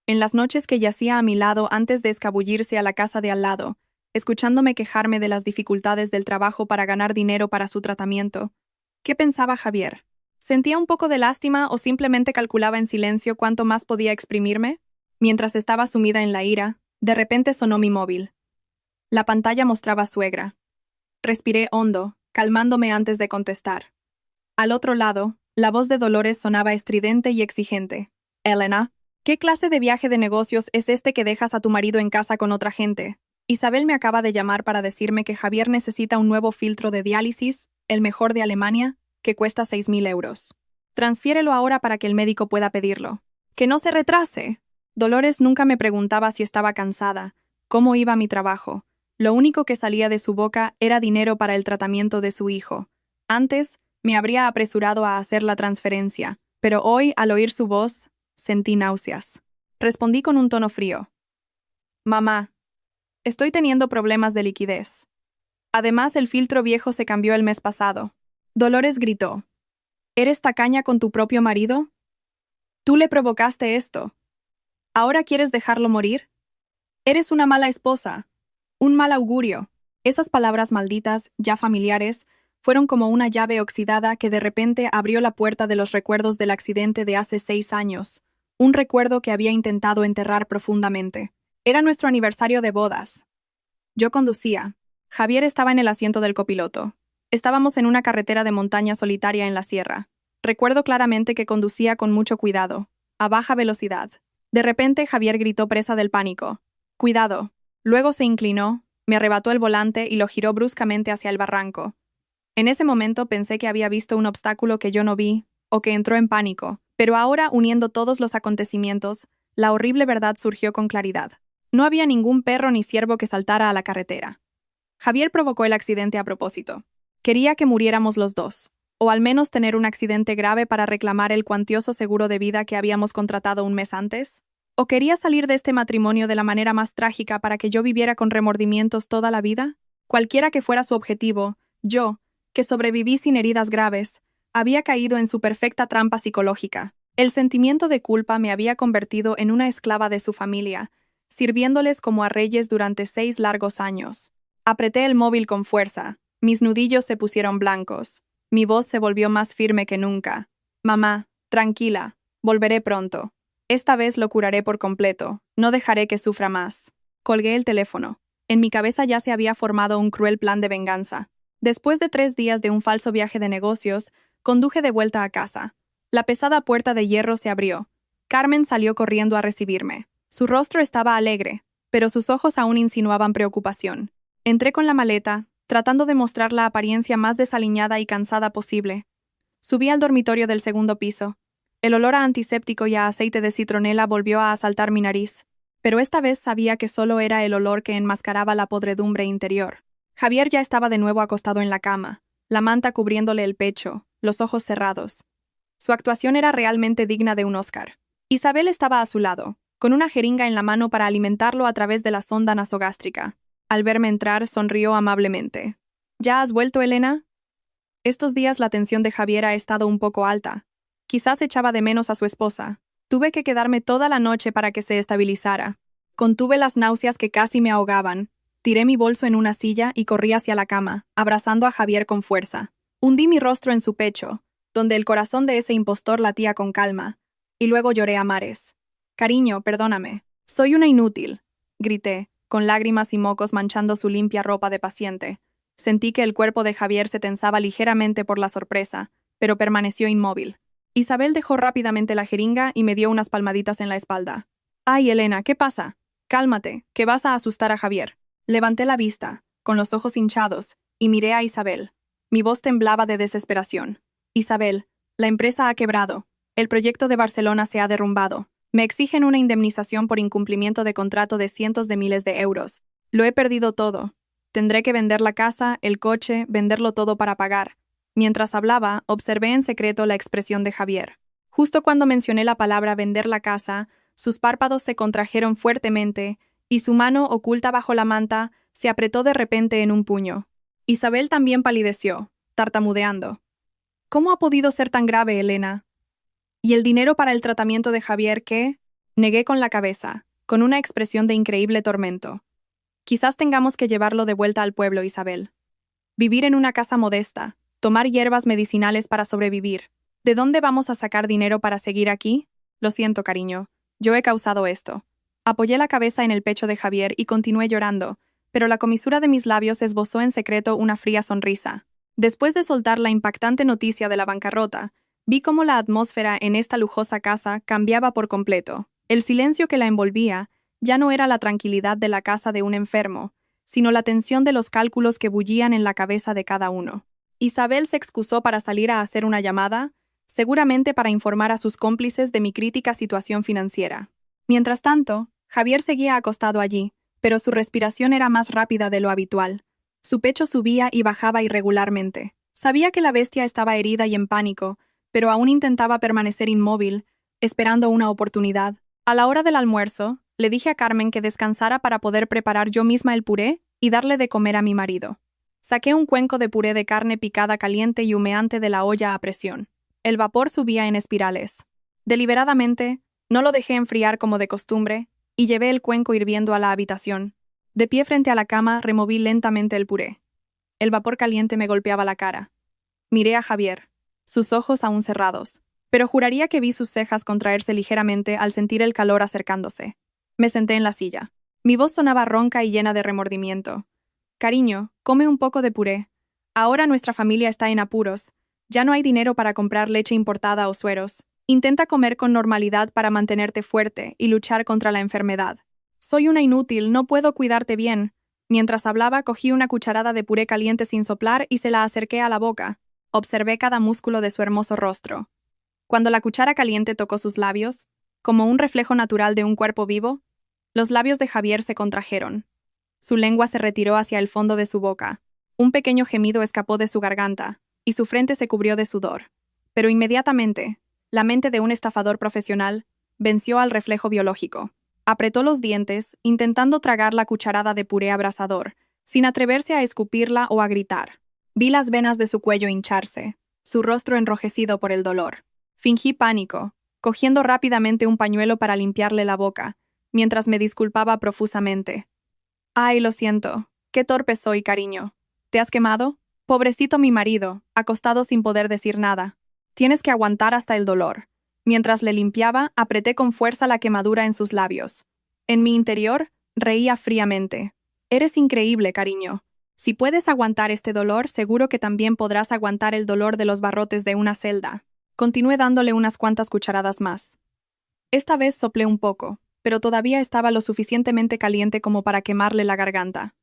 en las noches que yacía a mi lado antes de escabullirse a la casa de al lado, escuchándome quejarme de las dificultades del trabajo para ganar dinero para su tratamiento. ¿Qué pensaba Javier? ¿Sentía un poco de lástima o simplemente calculaba en silencio cuánto más podía exprimirme? Mientras estaba sumida en la ira, de repente sonó mi móvil. La pantalla mostraba a suegra. Respiré hondo, calmándome antes de contestar. Al otro lado, la voz de Dolores sonaba estridente y exigente. Elena, ¿qué clase de viaje de negocios es este que dejas a tu marido en casa con otra gente? Isabel me acaba de llamar para decirme que Javier necesita un nuevo filtro de diálisis, el mejor de Alemania, que cuesta 6.000 euros. Transfiérelo ahora para que el médico pueda pedirlo. ¡Que no se retrase! Dolores nunca me preguntaba si estaba cansada, cómo iba mi trabajo. Lo único que salía de su boca era dinero para el tratamiento de su hijo. Antes, me habría apresurado a hacer la transferencia, pero hoy, al oír su voz, sentí náuseas. Respondí con un tono frío. Mamá, estoy teniendo problemas de liquidez. Además, el filtro viejo se cambió el mes pasado. Dolores gritó. ¿Eres tacaña con tu propio marido? Tú le provocaste esto. ¿Ahora quieres dejarlo morir? Eres una mala esposa. Un mal augurio. Esas palabras malditas, ya familiares, fueron como una llave oxidada que de repente abrió la puerta de los recuerdos del accidente de hace 6 años. Un recuerdo que había intentado enterrar profundamente. Era nuestro aniversario de bodas. Yo conducía. Javier estaba en el asiento del copiloto. Estábamos en una carretera de montaña solitaria en la sierra. Recuerdo claramente que conducía con mucho cuidado, a baja velocidad. De repente Javier gritó presa del pánico. «Cuidado». Luego se inclinó, me arrebató el volante y lo giró bruscamente hacia el barranco. En ese momento pensé que había visto un obstáculo que yo no vi, o que entró en pánico, pero ahora, uniendo todos los acontecimientos, la horrible verdad surgió con claridad. No había ningún perro ni ciervo que saltara a la carretera. Javier provocó el accidente a propósito. Quería que muriéramos los dos, o al menos tener un accidente grave para reclamar el cuantioso seguro de vida que habíamos contratado un mes antes. ¿O quería salir de este matrimonio de la manera más trágica para que yo viviera con remordimientos toda la vida? Cualquiera que fuera su objetivo, yo, que sobreviví sin heridas graves, había caído en su perfecta trampa psicológica. El sentimiento de culpa me había convertido en una esclava de su familia, sirviéndoles como a reyes durante 6 largos años. Apreté el móvil con fuerza, mis nudillos se pusieron blancos, mi voz se volvió más firme que nunca. Mamá, tranquila, volveré pronto. Esta vez lo curaré por completo, no dejaré que sufra más. Colgué el teléfono. En mi cabeza ya se había formado un cruel plan de venganza. Después de 3 días de un falso viaje de negocios, conduje de vuelta a casa. La pesada puerta de hierro se abrió. Carmen salió corriendo a recibirme. Su rostro estaba alegre, pero sus ojos aún insinuaban preocupación. Entré con la maleta, tratando de mostrar la apariencia más desaliñada y cansada posible. Subí al dormitorio del segundo piso. El olor a antiséptico y a aceite de citronela volvió a asaltar mi nariz, pero esta vez sabía que solo era el olor que enmascaraba la podredumbre interior. Javier ya estaba de nuevo acostado en la cama, la manta cubriéndole el pecho, los ojos cerrados. Su actuación era realmente digna de un Oscar. Isabel estaba a su lado, con una jeringa en la mano para alimentarlo a través de la sonda nasogástrica. Al verme entrar, sonrió amablemente. ¿Ya has vuelto, Elena? Estos días la tensión de Javier ha estado un poco alta. Quizás echaba de menos a su esposa. Tuve que quedarme toda la noche para que se estabilizara. Contuve las náuseas que casi me ahogaban. Tiré mi bolso en una silla y corrí hacia la cama, abrazando a Javier con fuerza. Hundí mi rostro en su pecho, donde el corazón de ese impostor latía con calma, y luego lloré a mares. «Cariño, perdóname. Soy una inútil», grité, con lágrimas y mocos manchando su limpia ropa de paciente. Sentí que el cuerpo de Javier se tensaba ligeramente por la sorpresa, pero permaneció inmóvil. Isabel dejó rápidamente la jeringa y me dio unas palmaditas en la espalda. «Ay, Elena, ¿qué pasa? Cálmate, que vas a asustar a Javier». Levanté la vista, con los ojos hinchados, y miré a Isabel. Mi voz temblaba de desesperación. «Isabel, la empresa ha quebrado. El proyecto de Barcelona se ha derrumbado. Me exigen una indemnización por incumplimiento de contrato de cientos de miles de euros. Lo he perdido todo. Tendré que vender la casa, el coche, venderlo todo para pagar». Mientras hablaba, observé en secreto la expresión de Javier. Justo cuando mencioné la palabra vender la casa, sus párpados se contrajeron fuertemente y su mano, oculta bajo la manta, se apretó de repente en un puño. Isabel también palideció, tartamudeando. «¿Cómo ha podido ser tan grave, Elena? ¿Y el dinero para el tratamiento de Javier qué?». Negué con la cabeza, con una expresión de increíble tormento. Quizás tengamos que llevarlo de vuelta al pueblo, Isabel. Vivir en una casa modesta, tomar hierbas medicinales para sobrevivir. ¿De dónde vamos a sacar dinero para seguir aquí? Lo siento, cariño. Yo he causado esto. Apoyé la cabeza en el pecho de Javier y continué llorando, pero la comisura de mis labios esbozó en secreto una fría sonrisa. Después de soltar la impactante noticia de la bancarrota, vi cómo la atmósfera en esta lujosa casa cambiaba por completo. El silencio que la envolvía ya no era la tranquilidad de la casa de un enfermo, sino la tensión de los cálculos que bullían en la cabeza de cada uno. Isabel se excusó para salir a hacer una llamada, seguramente para informar a sus cómplices de mi crítica situación financiera. Mientras tanto, Javier seguía acostado allí, pero su respiración era más rápida de lo habitual. Su pecho subía y bajaba irregularmente. Sabía que la bestia estaba herida y en pánico, pero aún intentaba permanecer inmóvil, esperando una oportunidad. A la hora del almuerzo, le dije a Carmen que descansara para poder preparar yo misma el puré y darle de comer a mi marido. Saqué un cuenco de puré de carne picada caliente y humeante de la olla a presión. El vapor subía en espirales. Deliberadamente, no lo dejé enfriar como de costumbre, y llevé el cuenco hirviendo a la habitación. De pie frente a la cama, removí lentamente el puré. El vapor caliente me golpeaba la cara. Miré a Javier, sus ojos aún cerrados, pero juraría que vi sus cejas contraerse ligeramente al sentir el calor acercándose. Me senté en la silla. Mi voz sonaba ronca y llena de remordimiento. Cariño, come un poco de puré. Ahora nuestra familia está en apuros. Ya no hay dinero para comprar leche importada o sueros. Intenta comer con normalidad para mantenerte fuerte y luchar contra la enfermedad. Soy una inútil, no puedo cuidarte bien. Mientras hablaba, cogí una cucharada de puré caliente sin soplar y se la acerqué a la boca. Observé cada músculo de su hermoso rostro. Cuando la cuchara caliente tocó sus labios, como un reflejo natural de un cuerpo vivo, los labios de Javier se contrajeron. Su lengua se retiró hacia el fondo de su boca. Un pequeño gemido escapó de su garganta, y su frente se cubrió de sudor. Pero inmediatamente, la mente de un estafador profesional venció al reflejo biológico. Apretó los dientes, intentando tragar la cucharada de puré abrasador, sin atreverse a escupirla o a gritar. Vi las venas de su cuello hincharse, su rostro enrojecido por el dolor. Fingí pánico, cogiendo rápidamente un pañuelo para limpiarle la boca, mientras me disculpaba profusamente. «Ay, lo siento. Qué torpe soy, cariño. ¿Te has quemado? Pobrecito mi marido, acostado sin poder decir nada. Tienes que aguantar hasta el dolor». Mientras le limpiaba, apreté con fuerza la quemadura en sus labios. En mi interior, reía fríamente. «Eres increíble, cariño. Si puedes aguantar este dolor, seguro que también podrás aguantar el dolor de los barrotes de una celda». Continué dándole unas cuantas cucharadas más. Esta vez soplé un poco, pero todavía estaba lo suficientemente caliente como para quemarle la garganta.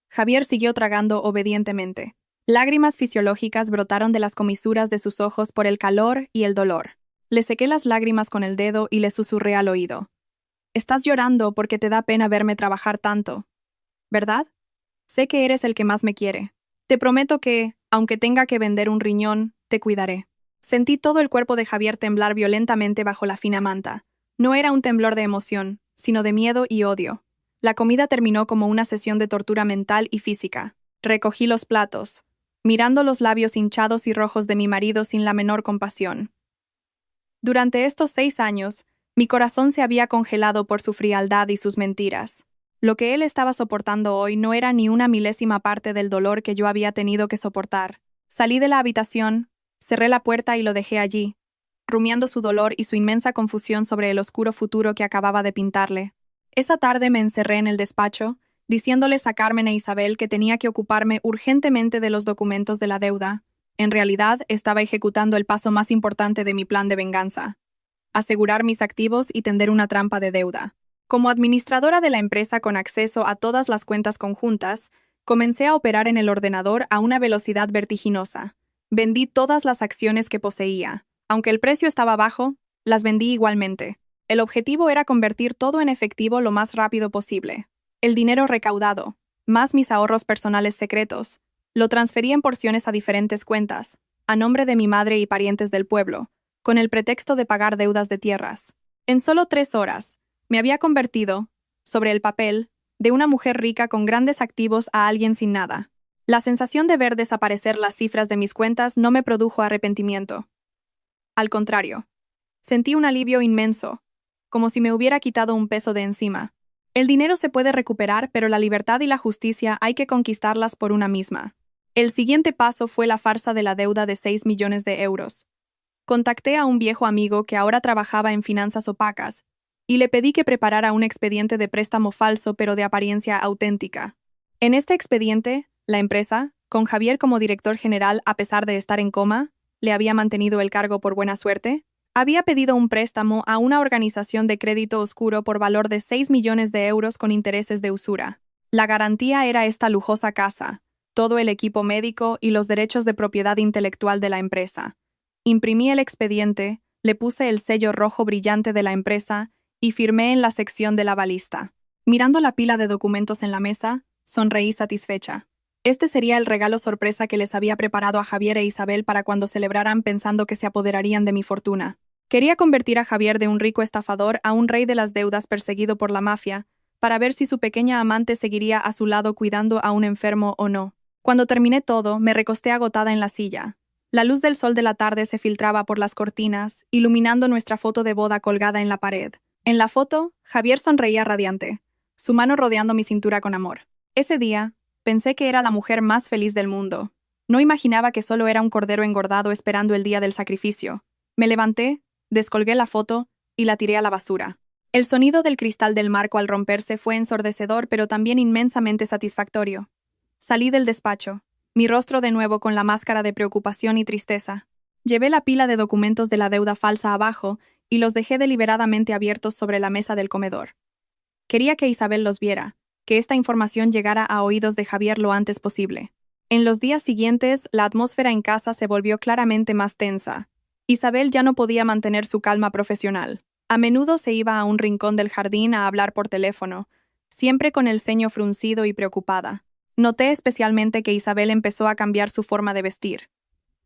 Javier siguió tragando obedientemente. Lágrimas fisiológicas brotaron de las comisuras de sus ojos por el calor y el dolor. Le sequé las lágrimas con el dedo y le susurré al oído. «Estás llorando porque te da pena verme trabajar tanto, ¿verdad? Sé que eres el que más me quiere. Te prometo que, aunque tenga que vender un riñón, te cuidaré». Sentí todo el cuerpo de Javier temblar violentamente bajo la fina manta. No era un temblor de emoción, sino de miedo y odio. La comida terminó como una sesión de tortura mental y física. Recogí los platos, mirando los labios hinchados y rojos de mi marido sin la menor compasión. Durante estos 6 años, mi corazón se había congelado por su frialdad y sus mentiras. Lo que él estaba soportando hoy no era ni una milésima parte del dolor que yo había tenido que soportar. Salí de la habitación, cerré la puerta y lo dejé allí, rumiando su dolor y su inmensa confusión sobre el oscuro futuro que acababa de pintarle. Esa tarde me encerré en el despacho, diciéndoles a Carmen e Isabel que tenía que ocuparme urgentemente de los documentos de la deuda. En realidad, estaba ejecutando el paso más importante de mi plan de venganza: asegurar mis activos y tender una trampa de deuda. Como administradora de la empresa con acceso a todas las cuentas conjuntas, comencé a operar en el ordenador a una velocidad vertiginosa. Vendí todas las acciones que poseía. Aunque el precio estaba bajo, las vendí igualmente. El objetivo era convertir todo en efectivo lo más rápido posible. El dinero recaudado, más mis ahorros personales secretos, lo transferí en porciones a diferentes cuentas, a nombre de mi madre y parientes del pueblo, con el pretexto de pagar deudas de tierras. En solo 3 horas, me había convertido, sobre el papel, de una mujer rica con grandes activos a alguien sin nada. La sensación de ver desaparecer las cifras de mis cuentas no me produjo arrepentimiento. Al contrario, sentí un alivio inmenso, como si me hubiera quitado un peso de encima. El dinero se puede recuperar, pero la libertad y la justicia hay que conquistarlas por una misma. El siguiente paso fue la farsa de la deuda de 6 millones de euros. Contacté a un viejo amigo que ahora trabajaba en finanzas opacas y le pedí que preparara un expediente de préstamo falso pero de apariencia auténtica. En este expediente, la empresa, con Javier como director general a pesar de estar en coma, le había mantenido el cargo por buena suerte, había pedido un préstamo a una organización de crédito oscuro por valor de 6 millones de euros con intereses de usura. La garantía era esta lujosa casa, todo el equipo médico y los derechos de propiedad intelectual de la empresa. Imprimí el expediente, le puse el sello rojo brillante de la empresa y firmé en la sección de la balista. Mirando la pila de documentos en la mesa, sonreí satisfecha. Este sería el regalo sorpresa que les había preparado a Javier e Isabel para cuando celebraran pensando que se apoderarían de mi fortuna. Quería convertir a Javier de un rico estafador a un rey de las deudas perseguido por la mafia, para ver si su pequeña amante seguiría a su lado cuidando a un enfermo o no. Cuando terminé todo, me recosté agotada en la silla. La luz del sol de la tarde se filtraba por las cortinas, iluminando nuestra foto de boda colgada en la pared. En la foto, Javier sonreía radiante, su mano rodeando mi cintura con amor. Ese día, pensé que era la mujer más feliz del mundo. No imaginaba que solo era un cordero engordado esperando el día del sacrificio. Me levanté, descolgué la foto y la tiré a la basura. El sonido del cristal del marco al romperse fue ensordecedor pero también inmensamente satisfactorio. Salí del despacho, mi rostro de nuevo con la máscara de preocupación y tristeza. Llevé la pila de documentos de la deuda falsa abajo y los dejé deliberadamente abiertos sobre la mesa del comedor. Quería que Isabel los viera, que esta información llegara a oídos de Javier lo antes posible. En los días siguientes, la atmósfera en casa se volvió claramente más tensa. Isabel ya no podía mantener su calma profesional. A menudo se iba a un rincón del jardín a hablar por teléfono, siempre con el ceño fruncido y preocupada. Noté especialmente que Isabel empezó a cambiar su forma de vestir.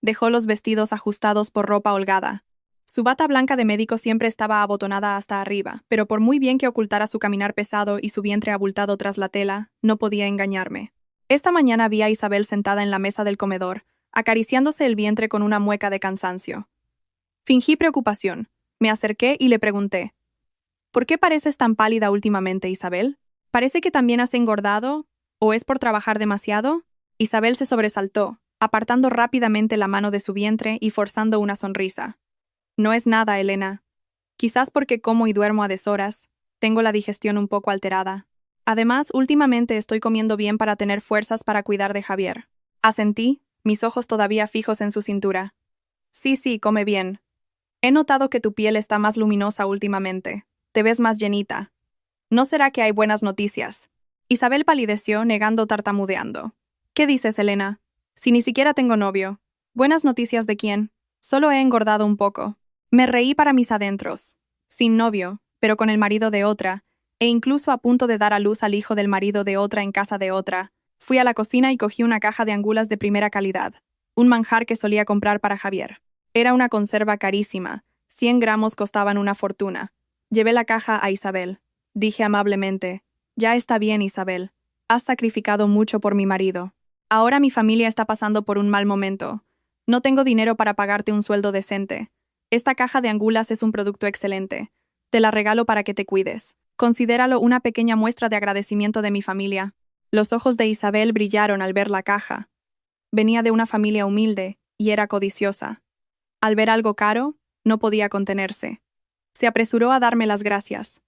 Dejó los vestidos ajustados por ropa holgada. Su bata blanca de médico siempre estaba abotonada hasta arriba, pero por muy bien que ocultara su caminar pesado y su vientre abultado tras la tela, no podía engañarme. Esta mañana vi a Isabel sentada en la mesa del comedor, acariciándose el vientre con una mueca de cansancio. Fingí preocupación. Me acerqué y le pregunté: ¿por qué pareces tan pálida últimamente, Isabel? ¿Parece que también has engordado? ¿O es por trabajar demasiado? Isabel se sobresaltó, apartando rápidamente la mano de su vientre y forzando una sonrisa. No es nada, Elena. Quizás porque como y duermo a deshoras, tengo la digestión un poco alterada. Además, últimamente estoy comiendo bien para tener fuerzas para cuidar de Javier. Asentí, mis ojos todavía fijos en su cintura. Sí, come bien. He notado que tu piel está más luminosa últimamente. Te ves más llenita. ¿No será que hay buenas noticias? Isabel palideció, negando tartamudeando. ¿Qué dices, Elena? Si ni siquiera tengo novio. ¿Buenas noticias de quién? Solo he engordado un poco. Me reí para mis adentros. Sin novio, pero con el marido de otra, e incluso a punto de dar a luz al hijo del marido de otra en casa de otra, fui a la cocina y cogí una caja de angulas de primera calidad, un manjar que solía comprar para Javier. Era una conserva carísima, 100 gramos costaban una fortuna. Llevé la caja a Isabel. Dije amablemente: ya está bien, Isabel. Has sacrificado mucho por mi marido. Ahora mi familia está pasando por un mal momento. No tengo dinero para pagarte un sueldo decente. Esta caja de angulas es un producto excelente. Te la regalo para que te cuides. Considéralo una pequeña muestra de agradecimiento de mi familia. Los ojos de Isabel brillaron al ver la caja. Venía de una familia humilde y era codiciosa. Al ver algo caro, no podía contenerse. Se apresuró a darme las gracias.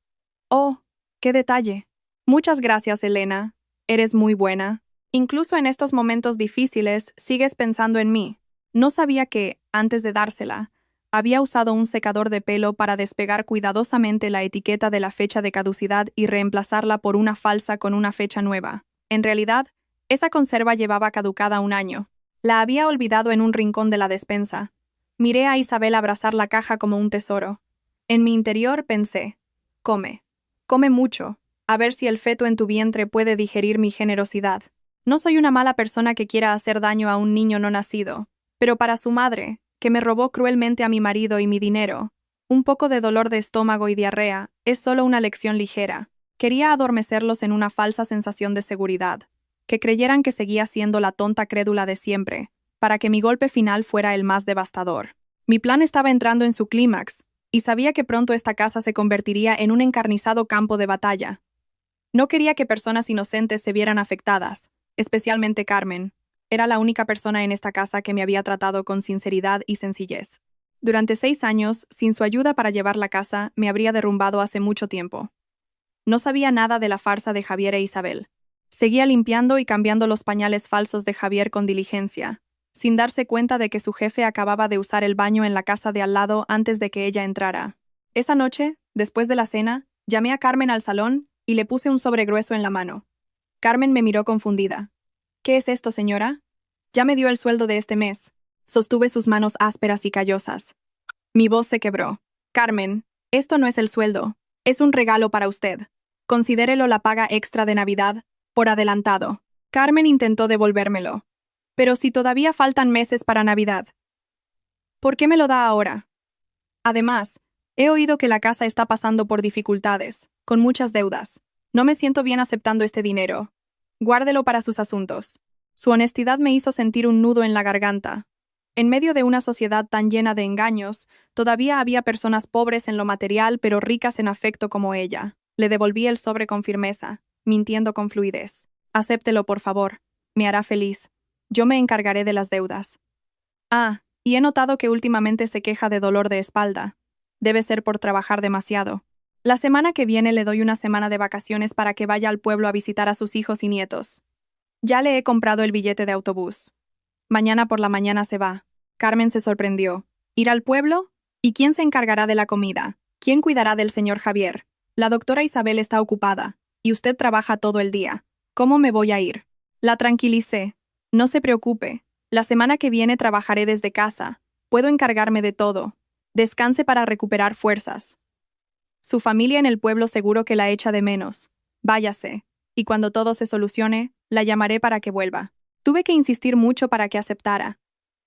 «Oh, qué detalle. Muchas gracias, Elena. Eres muy buena. Incluso en estos momentos difíciles, sigues pensando en mí». No sabía que, antes de dársela, había usado un secador de pelo para despegar cuidadosamente la etiqueta de la fecha de caducidad y reemplazarla por una falsa con una fecha nueva. En realidad, esa conserva llevaba caducada un año. La había olvidado en un rincón de la despensa. Miré a Isabel abrazar la caja como un tesoro. En mi interior pensé: come mucho, a ver si el feto en tu vientre puede digerir mi generosidad. No soy una mala persona que quiera hacer daño a un niño no nacido, pero para su madre, que me robó cruelmente a mi marido y mi dinero, un poco de dolor de estómago y diarrea es solo una lección ligera. Quería adormecerlos en una falsa sensación de seguridad, que creyeran que seguía siendo la tonta crédula de siempre, para que mi golpe final fuera el más devastador. Mi plan estaba entrando en su clímax, y sabía que pronto esta casa se convertiría en un encarnizado campo de batalla. No quería que personas inocentes se vieran afectadas, especialmente Carmen. Era la única persona en esta casa que me había tratado con sinceridad y sencillez. Durante 6 años, sin su ayuda para llevar la casa, me habría derrumbado hace mucho tiempo. No sabía nada de la farsa de Javier e Isabel. Seguía limpiando y cambiando los pañales falsos de Javier con diligencia, sin darse cuenta de que su jefe acababa de usar el baño en la casa de al lado antes de que ella entrara. Esa noche, después de la cena, llamé a Carmen al salón y le puse un sobre grueso en la mano. Carmen me miró confundida. «¿Qué es esto, señora?» «Ya me dio el sueldo de este mes». Sostuve sus manos ásperas y callosas. Mi voz se quebró. «Carmen, esto no es el sueldo. Es un regalo para usted. Considérelo la paga extra de Navidad, por adelantado». Carmen intentó devolvérmelo. «Pero si todavía faltan meses para Navidad. ¿Por qué me lo da ahora? Además, he oído que la casa está pasando por dificultades, con muchas deudas. No me siento bien aceptando este dinero. Guárdelo para sus asuntos». Su honestidad me hizo sentir un nudo en la garganta. En medio de una sociedad tan llena de engaños, todavía había personas pobres en lo material pero ricas en afecto como ella. Le devolví el sobre con firmeza, mintiendo con fluidez. «Acéptelo, por favor. Me hará feliz. Yo me encargaré de las deudas». «Ah, y he notado que últimamente se queja de dolor de espalda. Debe ser por trabajar demasiado. La semana que viene le doy una semana de vacaciones para que vaya al pueblo a visitar a sus hijos y nietos. Ya le he comprado el billete de autobús. Mañana por la mañana se va». Carmen se sorprendió. «¿Ir al pueblo? ¿Y quién se encargará de la comida? ¿Quién cuidará del señor Javier? La doctora Isabel está ocupada, y usted trabaja todo el día. ¿Cómo me voy a ir?» La tranquilicé. «No se preocupe. La semana que viene trabajaré desde casa. Puedo encargarme de todo. Descanse para recuperar fuerzas. Su familia en el pueblo seguro que la echa de menos. Váyase. Y cuando todo se solucione, la llamaré para que vuelva». Tuve que insistir mucho para que aceptara.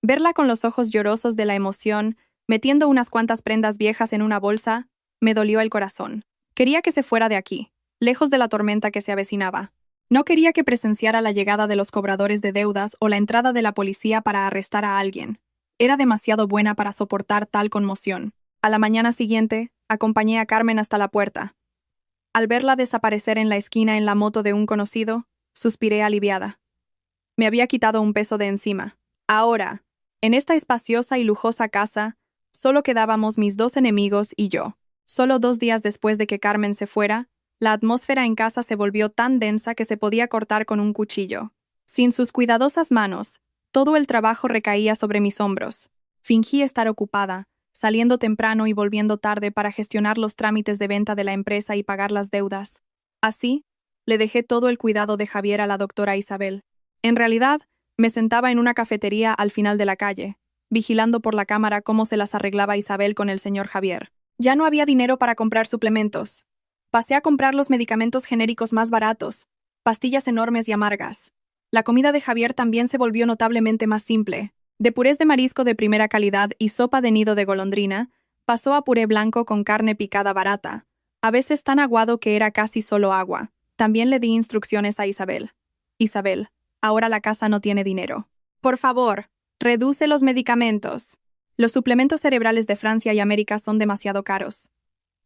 Verla con los ojos llorosos de la emoción, metiendo unas cuantas prendas viejas en una bolsa, me dolió el corazón. Quería que se fuera de aquí, lejos de la tormenta que se avecinaba. No quería que presenciara la llegada de los cobradores de deudas o la entrada de la policía para arrestar a alguien. Era demasiado buena para soportar tal conmoción. A la mañana siguiente, acompañé a Carmen hasta la puerta. Al verla desaparecer en la esquina en la moto de un conocido, suspiré aliviada. Me había quitado un peso de encima. Ahora, en esta espaciosa y lujosa casa, solo quedábamos mis 2 enemigos y yo. Solo 2 días después de que Carmen se fuera, la atmósfera en casa se volvió tan densa que se podía cortar con un cuchillo. Sin sus cuidadosas manos, todo el trabajo recaía sobre mis hombros. Fingí estar ocupada, saliendo temprano y volviendo tarde para gestionar los trámites de venta de la empresa y pagar las deudas. Así, le dejé todo el cuidado de Javier a la doctora Isabel. En realidad, me sentaba en una cafetería al final de la calle, vigilando por la cámara cómo se las arreglaba Isabel con el señor Javier. Ya no había dinero para comprar suplementos. Pasé a comprar los medicamentos genéricos más baratos, pastillas enormes y amargas. La comida de Javier también se volvió notablemente más simple. De purés de marisco de primera calidad y sopa de nido de golondrina, pasó a puré blanco con carne picada barata, a veces tan aguado que era casi solo agua. También le di instrucciones a Isabel. «Isabel, ahora la casa no tiene dinero. Por favor, reduce los medicamentos. Los suplementos cerebrales de Francia y América son demasiado caros.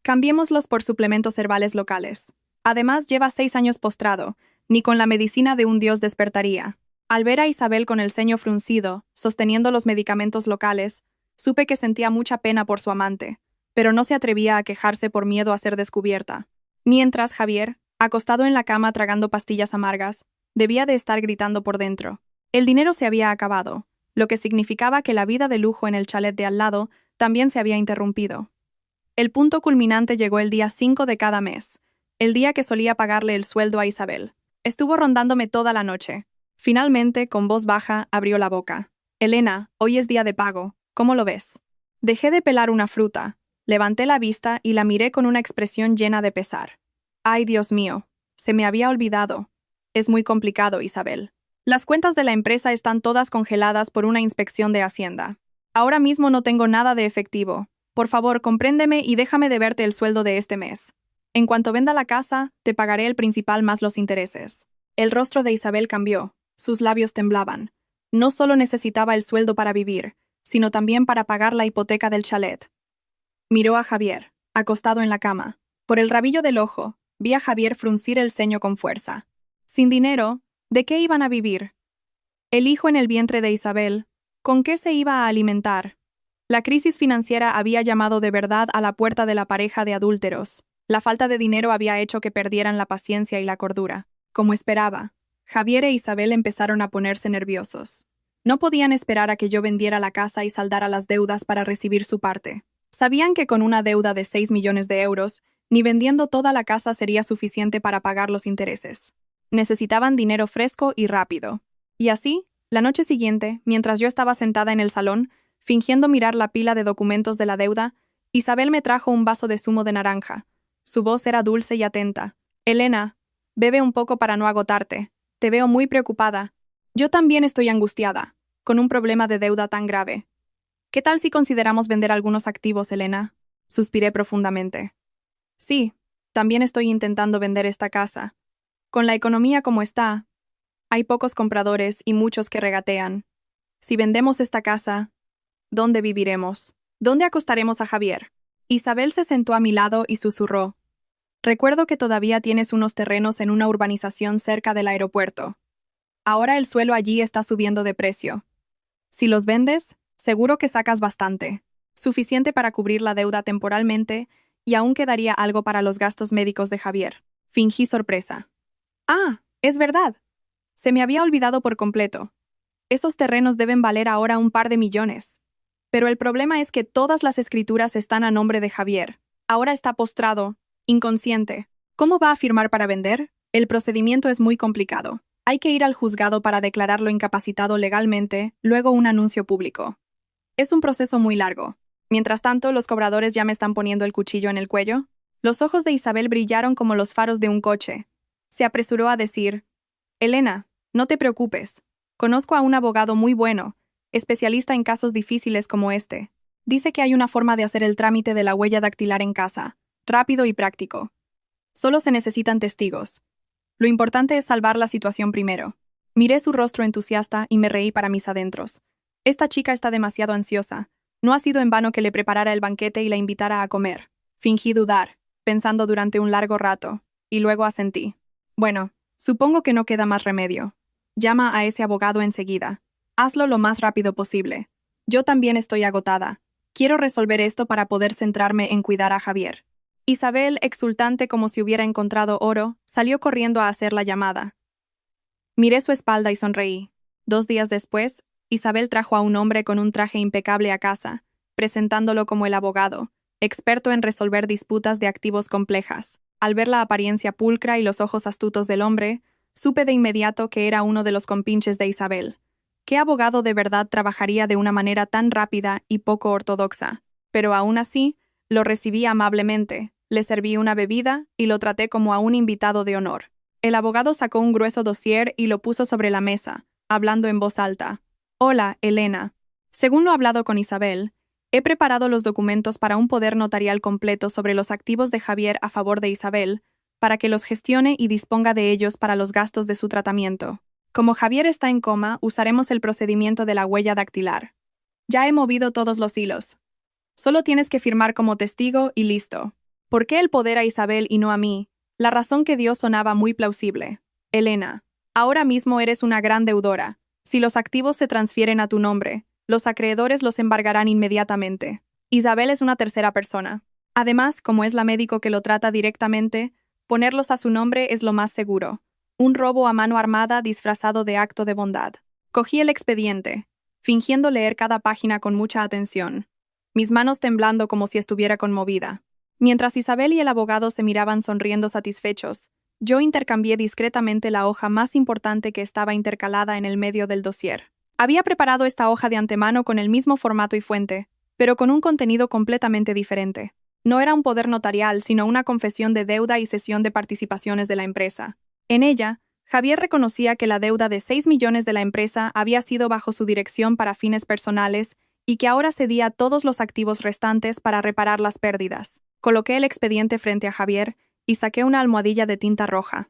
Cambiémoslos por suplementos herbales locales. Además, lleva 6 años postrado. Ni con la medicina de un dios despertaría». Al ver a Isabel con el ceño fruncido, sosteniendo los medicamentos locales, supe que sentía mucha pena por su amante, pero no se atrevía a quejarse por miedo a ser descubierta. Mientras Javier, acostado en la cama tragando pastillas amargas, debía de estar gritando por dentro. El dinero se había acabado, lo que significaba que la vida de lujo en el chalet de al lado también se había interrumpido. El punto culminante llegó el día 5 de cada mes, el día que solía pagarle el sueldo a Isabel. Estuvo rondándome toda la noche. Finalmente, con voz baja, abrió la boca. «Elena, hoy es día de pago. ¿Cómo lo ves?» Dejé de pelar una fruta, levanté la vista y la miré con una expresión llena de pesar. «Ay, Dios mío, se me había olvidado. Es muy complicado, Isabel. Las cuentas de la empresa están todas congeladas por una inspección de Hacienda. Ahora mismo no tengo nada de efectivo. Por favor, compréndeme y déjame deberte el sueldo de este mes. En cuanto venda la casa, te pagaré el principal más los intereses». El rostro de Isabel cambió. Sus labios temblaban. No solo necesitaba el sueldo para vivir, sino también para pagar la hipoteca del chalet. Miró a Javier, acostado en la cama. Por el rabillo del ojo, Vi a Javier fruncir el ceño con fuerza. Sin dinero, ¿de qué iban a vivir? El hijo en el vientre de Isabel, ¿con qué se iba a alimentar? La crisis financiera había llamado de verdad a la puerta de la pareja de adúlteros. La falta de dinero había hecho que perdieran la paciencia y la cordura. Como esperaba, Javier e Isabel empezaron a ponerse nerviosos. No podían esperar a que yo vendiera la casa y saldara las deudas para recibir su parte. Sabían que con una deuda de 6 millones de euros, ni vendiendo toda la casa sería suficiente para pagar los intereses. Necesitaban dinero fresco y rápido. Y así, la noche siguiente, mientras yo estaba sentada en el salón, fingiendo mirar la pila de documentos de la deuda, Isabel me trajo un vaso de zumo de naranja. Su voz era dulce y atenta. «Elena, bebe un poco para no agotarte. Te veo muy preocupada. Yo también estoy angustiada, con un problema de deuda tan grave. ¿Qué tal si consideramos vender algunos activos, Elena?» Suspiré profundamente. Sí, también estoy intentando vender esta casa. Con la economía como está, hay pocos compradores y muchos que regatean. Si vendemos esta casa, ¿dónde viviremos? ¿Dónde acostaremos a Javier? Isabel se sentó a mi lado y susurró. Recuerdo que todavía tienes unos terrenos en una urbanización cerca del aeropuerto. Ahora el suelo allí está subiendo de precio. Si los vendes, seguro que sacas bastante. Suficiente para cubrir la deuda temporalmente y aún quedaría algo para los gastos médicos de Javier. Fingí sorpresa. Ah, es verdad. Se me había olvidado por completo. Esos terrenos deben valer ahora un par de millones. Pero el problema es que todas las escrituras están a nombre de Javier. Ahora está postrado, inconsciente. ¿Cómo va a firmar para vender? El procedimiento es muy complicado. Hay que ir al juzgado para declararlo incapacitado legalmente, luego un anuncio público. Es un proceso muy largo. Mientras tanto, los cobradores ya me están poniendo el cuchillo en el cuello. Los ojos de Isabel brillaron como los faros de un coche. Se apresuró a decir, «Elena, no te preocupes. Conozco a un abogado muy bueno, especialista en casos difíciles como este. Dice que hay una forma de hacer el trámite de la huella dactilar en casa, rápido y práctico. Solo se necesitan testigos. Lo importante es salvar la situación primero». Miré su rostro entusiasta y me reí para mis adentros. Esta chica está demasiado ansiosa. No ha sido en vano que le preparara el banquete y la invitara a comer. Fingí dudar, pensando durante un largo rato, y luego asentí. Bueno, supongo que no queda más remedio. Llama a ese abogado enseguida. Hazlo lo más rápido posible. Yo también estoy agotada. Quiero resolver esto para poder centrarme en cuidar a Javier. Isabel, exultante como si hubiera encontrado oro, salió corriendo a hacer la llamada. Miré su espalda y sonreí. 2 días después, Isabel trajo a un hombre con un traje impecable a casa, presentándolo como el abogado, experto en resolver disputas de activos complejas. Al ver la apariencia pulcra y los ojos astutos del hombre, supe de inmediato que era uno de los compinches de Isabel. ¿Qué abogado de verdad trabajaría de una manera tan rápida y poco ortodoxa? Pero aún así, lo recibí amablemente, le serví una bebida y lo traté como a un invitado de honor. El abogado sacó un grueso dossier y lo puso sobre la mesa, hablando en voz alta. «Hola, Elena. Según lo hablado con Isabel, he preparado los documentos para un poder notarial completo sobre los activos de Javier a favor de Isabel, para que los gestione y disponga de ellos para los gastos de su tratamiento. Como Javier está en coma, usaremos el procedimiento de la huella dactilar. Ya he movido todos los hilos. Solo tienes que firmar como testigo y listo». ¿Por qué el poder a Isabel y no a mí? La razón que dio sonaba muy plausible. «Elena, ahora mismo eres una gran deudora. Si los activos se transfieren a tu nombre, los acreedores los embargarán inmediatamente. Isabel es una tercera persona. Además, como es la médico que lo trata directamente, ponerlos a su nombre es lo más seguro. Un robo a mano armada disfrazado de acto de bondad». Cogí el expediente, fingiendo leer cada página con mucha atención, mis manos temblando como si estuviera conmovida. Mientras Isabel y el abogado se miraban sonriendo satisfechos, yo intercambié discretamente la hoja más importante que estaba intercalada en el medio del dossier. Había preparado esta hoja de antemano con el mismo formato y fuente, pero con un contenido completamente diferente. No era un poder notarial, sino una confesión de deuda y cesión de participaciones de la empresa. En ella, Javier reconocía que la deuda de 6 millones de la empresa había sido bajo su dirección para fines personales y que ahora cedía todos los activos restantes para reparar las pérdidas. Coloqué el expediente frente a Javier y saqué una almohadilla de tinta roja.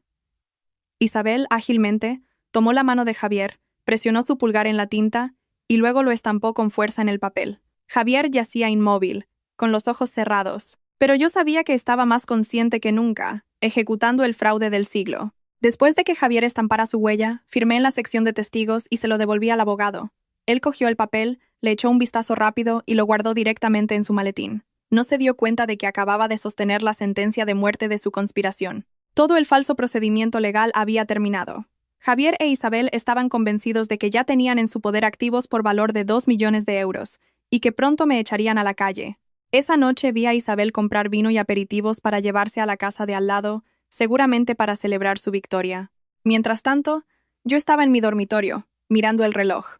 Isabel, ágilmente, tomó la mano de Javier, presionó su pulgar en la tinta y luego lo estampó con fuerza en el papel. Javier yacía inmóvil, con los ojos cerrados, Pero yo sabía que estaba más consciente que nunca, ejecutando el fraude del siglo. Después de que Javier estampara su huella, firmé en la sección de testigos y se lo devolví al abogado. Él cogió el papel, le echó un vistazo rápido y lo guardó directamente en su maletín. No se dio cuenta de que acababa de sostener la sentencia de muerte de su conspiración. Todo el falso procedimiento legal había terminado. Javier e Isabel estaban convencidos de que ya tenían en su poder activos por valor de 2 millones de euros, y que pronto me echarían a la calle. Esa noche vi a Isabel comprar vino y aperitivos para llevarse a la casa de al lado, seguramente para celebrar su victoria. Mientras tanto, yo estaba en mi dormitorio, mirando el reloj.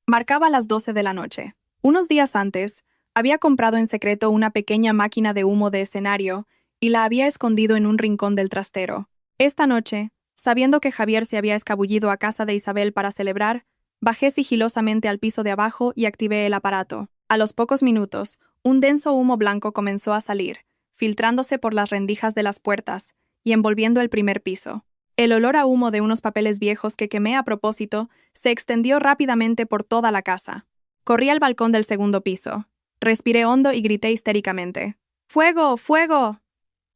Marcaba las 12 de la noche. Unos días antes, había comprado en secreto una pequeña máquina de humo de escenario y la había escondido en un rincón del trastero. Esta noche, sabiendo que Javier se había escabullido a casa de Isabel para celebrar, bajé sigilosamente al piso de abajo y activé el aparato. A los pocos minutos, un denso humo blanco comenzó a salir, filtrándose por las rendijas de las puertas y envolviendo el primer piso. El olor a humo de unos papeles viejos que quemé a propósito se extendió rápidamente por toda la casa. Corrí al balcón del segundo piso. Respiré hondo y grité histéricamente. ¡Fuego! ¡Fuego!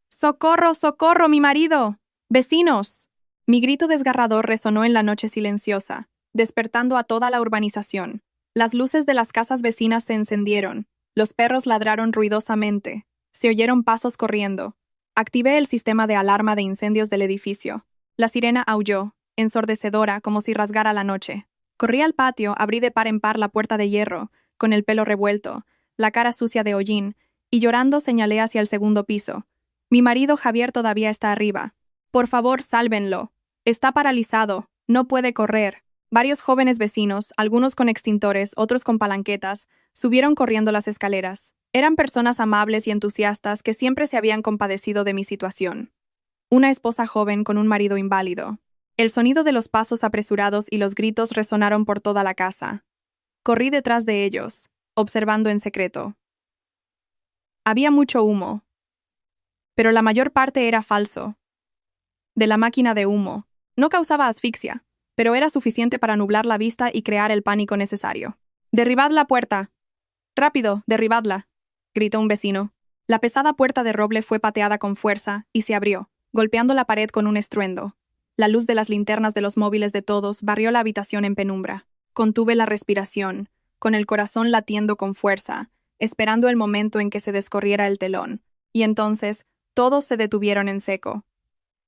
¡Socorro! ¡Socorro! ¡Mi marido! ¡Vecinos! Mi grito desgarrador resonó en la noche silenciosa, despertando a toda la urbanización. Las luces de las casas vecinas se encendieron, los perros ladraron ruidosamente, se oyeron pasos corriendo. Activé el sistema de alarma de incendios del edificio. La sirena aulló, ensordecedora como si rasgara la noche. Corrí al patio, abrí de par en par la puerta de hierro, con el pelo revuelto, la cara sucia de hollín, y llorando señalé hacia el segundo piso. Mi marido Javier todavía está arriba. Por favor, sálvenlo. Está paralizado, no puede correr. Varios jóvenes vecinos, algunos con extintores, otros con palanquetas, subieron corriendo las escaleras. Eran personas amables y entusiastas que siempre se habían compadecido de mi situación. Una esposa joven con un marido inválido. El sonido de los pasos apresurados y los gritos resonaron por toda la casa. Corrí detrás de ellos, observando en secreto. Había mucho humo, pero la mayor parte era falso. De la máquina de humo. No causaba asfixia, pero era suficiente para nublar la vista y crear el pánico necesario. «¡Derribad la puerta! ¡Rápido, derribadla!», gritó un vecino. La pesada puerta de roble fue pateada con fuerza y se abrió, golpeando la pared con un estruendo. La luz de las linternas de los móviles de todos barrió la habitación en penumbra. Contuve la respiración, con el corazón latiendo con fuerza, esperando el momento en que se descorriera el telón, y entonces todos se detuvieron en seco.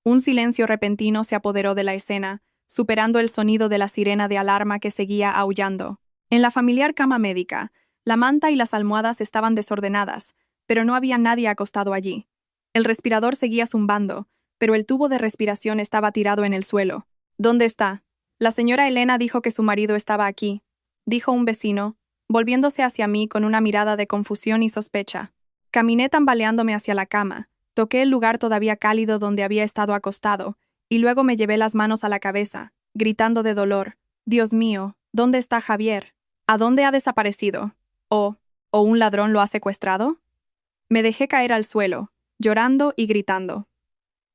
Un silencio repentino se apoderó de la escena, superando el sonido de la sirena de alarma que seguía aullando. En la familiar cama médica, la manta y las almohadas estaban desordenadas, pero no había nadie acostado allí. El respirador seguía zumbando, pero el tubo de respiración estaba tirado en el suelo. «¿Dónde está?» «La señora Elena dijo que su marido estaba aquí», dijo un vecino, volviéndose hacia mí con una mirada de confusión y sospecha. Caminé tambaleándome hacia la cama, toqué el lugar todavía cálido donde había estado acostado, y luego me llevé las manos a la cabeza, gritando de dolor. «Dios mío, ¿dónde está Javier? ¿A dónde ha desaparecido? ¿O un ladrón lo ha secuestrado?» Me dejé caer al suelo, llorando y gritando.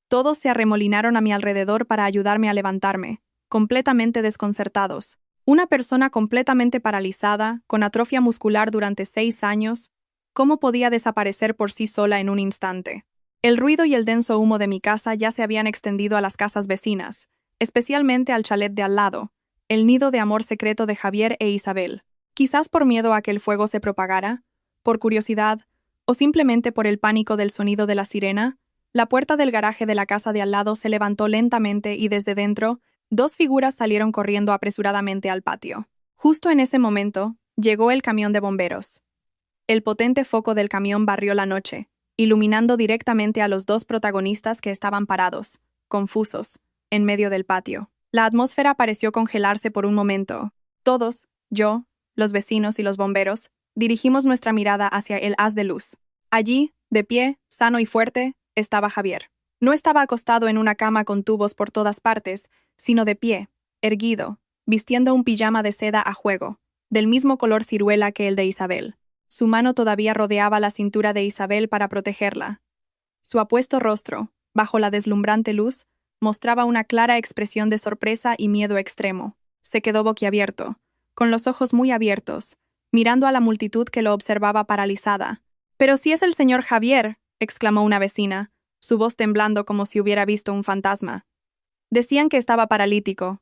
Todos se arremolinaron a mi alrededor para ayudarme a levantarme, completamente desconcertados. Una persona completamente paralizada, con atrofia muscular durante 6 años, ¿cómo podía desaparecer por sí sola en un instante? El ruido y el denso humo de mi casa ya se habían extendido a las casas vecinas, especialmente al chalet de al lado, el nido de amor secreto de Javier e Isabel. Quizás por miedo a que el fuego se propagara, por curiosidad, o simplemente por el pánico del sonido de la sirena, la puerta del garaje de la casa de al lado se levantó lentamente y desde dentro, 2 figuras salieron corriendo apresuradamente al patio. Justo en ese momento, llegó el camión de bomberos. El potente foco del camión barrió la noche, iluminando directamente a los 2 protagonistas que estaban parados, confusos, en medio del patio. La atmósfera pareció congelarse por un momento. Todos, yo, los vecinos y los bomberos, dirigimos nuestra mirada hacia el haz de luz. Allí, de pie, sano y fuerte, estaba Javier. No estaba acostado en una cama con tubos por todas partes, sino de pie, erguido, vistiendo un pijama de seda a juego, del mismo color ciruela que el de Isabel. Su mano todavía rodeaba la cintura de Isabel para protegerla. Su apuesto rostro, bajo la deslumbrante luz, mostraba una clara expresión de sorpresa y miedo extremo. Se quedó boquiabierto, con los ojos muy abiertos, mirando a la multitud que lo observaba paralizada. «Pero si es el señor Javier», exclamó una vecina, su voz temblando como si hubiera visto un fantasma. Decían que estaba paralítico.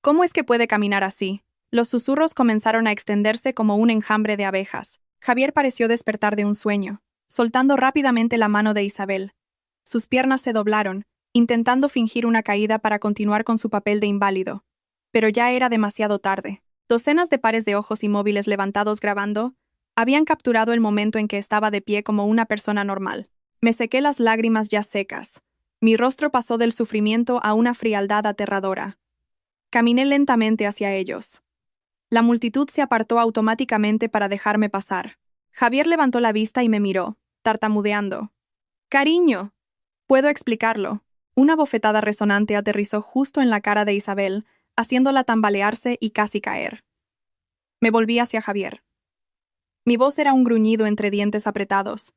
¿Cómo es que puede caminar así? Los susurros comenzaron a extenderse como un enjambre de abejas. Javier pareció despertar de un sueño, soltando rápidamente la mano de Isabel. Sus piernas se doblaron, intentando fingir una caída para continuar con su papel de inválido. Pero ya era demasiado tarde. Docenas de pares de ojos inmóviles levantados grabando habían capturado el momento en que estaba de pie como una persona normal. Me sequé las lágrimas ya secas. Mi rostro pasó del sufrimiento a una frialdad aterradora. Caminé lentamente hacia ellos. La multitud se apartó automáticamente para dejarme pasar. Javier levantó la vista y me miró, tartamudeando. «Cariño». Puedo explicarlo. Una bofetada resonante aterrizó justo en la cara de Isabel, haciéndola tambalearse y casi caer. Me volví hacia Javier. Mi voz era un gruñido entre dientes apretados.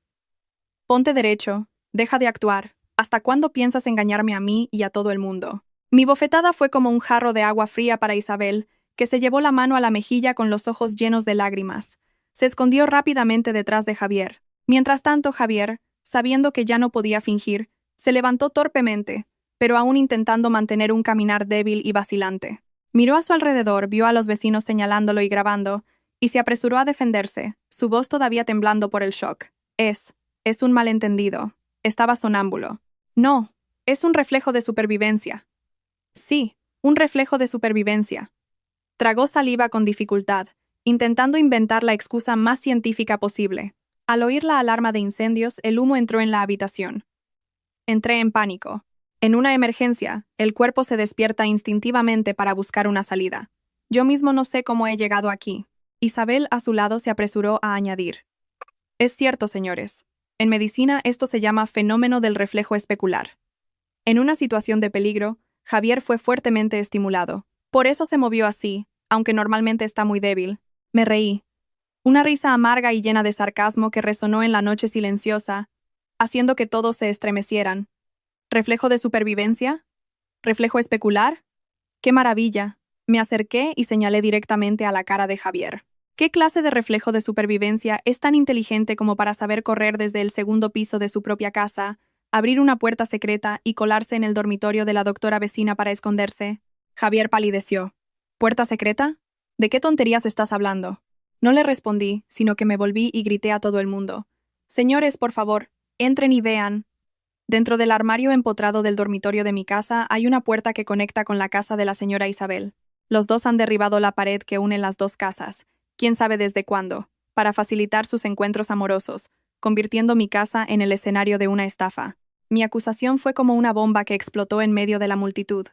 «Ponte derecho, deja de actuar. ¿Hasta cuándo piensas engañarme a mí y a todo el mundo?» Mi bofetada fue como un jarro de agua fría para Isabel, que se llevó la mano a la mejilla con los ojos llenos de lágrimas. Se escondió rápidamente detrás de Javier. Mientras tanto, Javier, sabiendo que ya no podía fingir, se levantó torpemente, pero aún intentando mantener un caminar débil y vacilante. Miró a su alrededor, vio a los vecinos señalándolo y grabando, y se apresuró a defenderse, su voz todavía temblando por el shock. Es un malentendido. Estaba sonámbulo. No, es un reflejo de supervivencia. Sí, un reflejo de supervivencia. Tragó saliva con dificultad, intentando inventar la excusa más científica posible. Al oír la alarma de incendios, el humo entró en la habitación. Entré en pánico. En una emergencia, el cuerpo se despierta instintivamente para buscar una salida. Yo mismo no sé cómo he llegado aquí. Isabel, a su lado, se apresuró a añadir. Es cierto, señores. En medicina esto se llama fenómeno del reflejo especular. En una situación de peligro, Javier fue fuertemente estimulado. Por eso se movió así, aunque normalmente está muy débil. Me reí. Una risa amarga y llena de sarcasmo que resonó en la noche silenciosa, haciendo que todos se estremecieran. ¿Reflejo de supervivencia? ¿Reflejo especular? ¡Qué maravilla! Me acerqué y señalé directamente a la cara de Javier. ¿Qué clase de reflejo de supervivencia es tan inteligente como para saber correr desde el segundo piso de su propia casa, abrir una puerta secreta y colarse en el dormitorio de la doctora vecina para esconderse? Javier palideció. ¿Puerta secreta? ¿De qué tonterías estás hablando? No le respondí, sino que me volví y grité a todo el mundo. Señores, por favor, entren y vean. Dentro del armario empotrado del dormitorio de mi casa hay una puerta que conecta con la casa de la señora Isabel. Los dos han derribado la pared que une las dos casas, quién sabe desde cuándo, para facilitar sus encuentros amorosos, convirtiendo mi casa en el escenario de una estafa. Mi acusación fue como una bomba que explotó en medio de la multitud.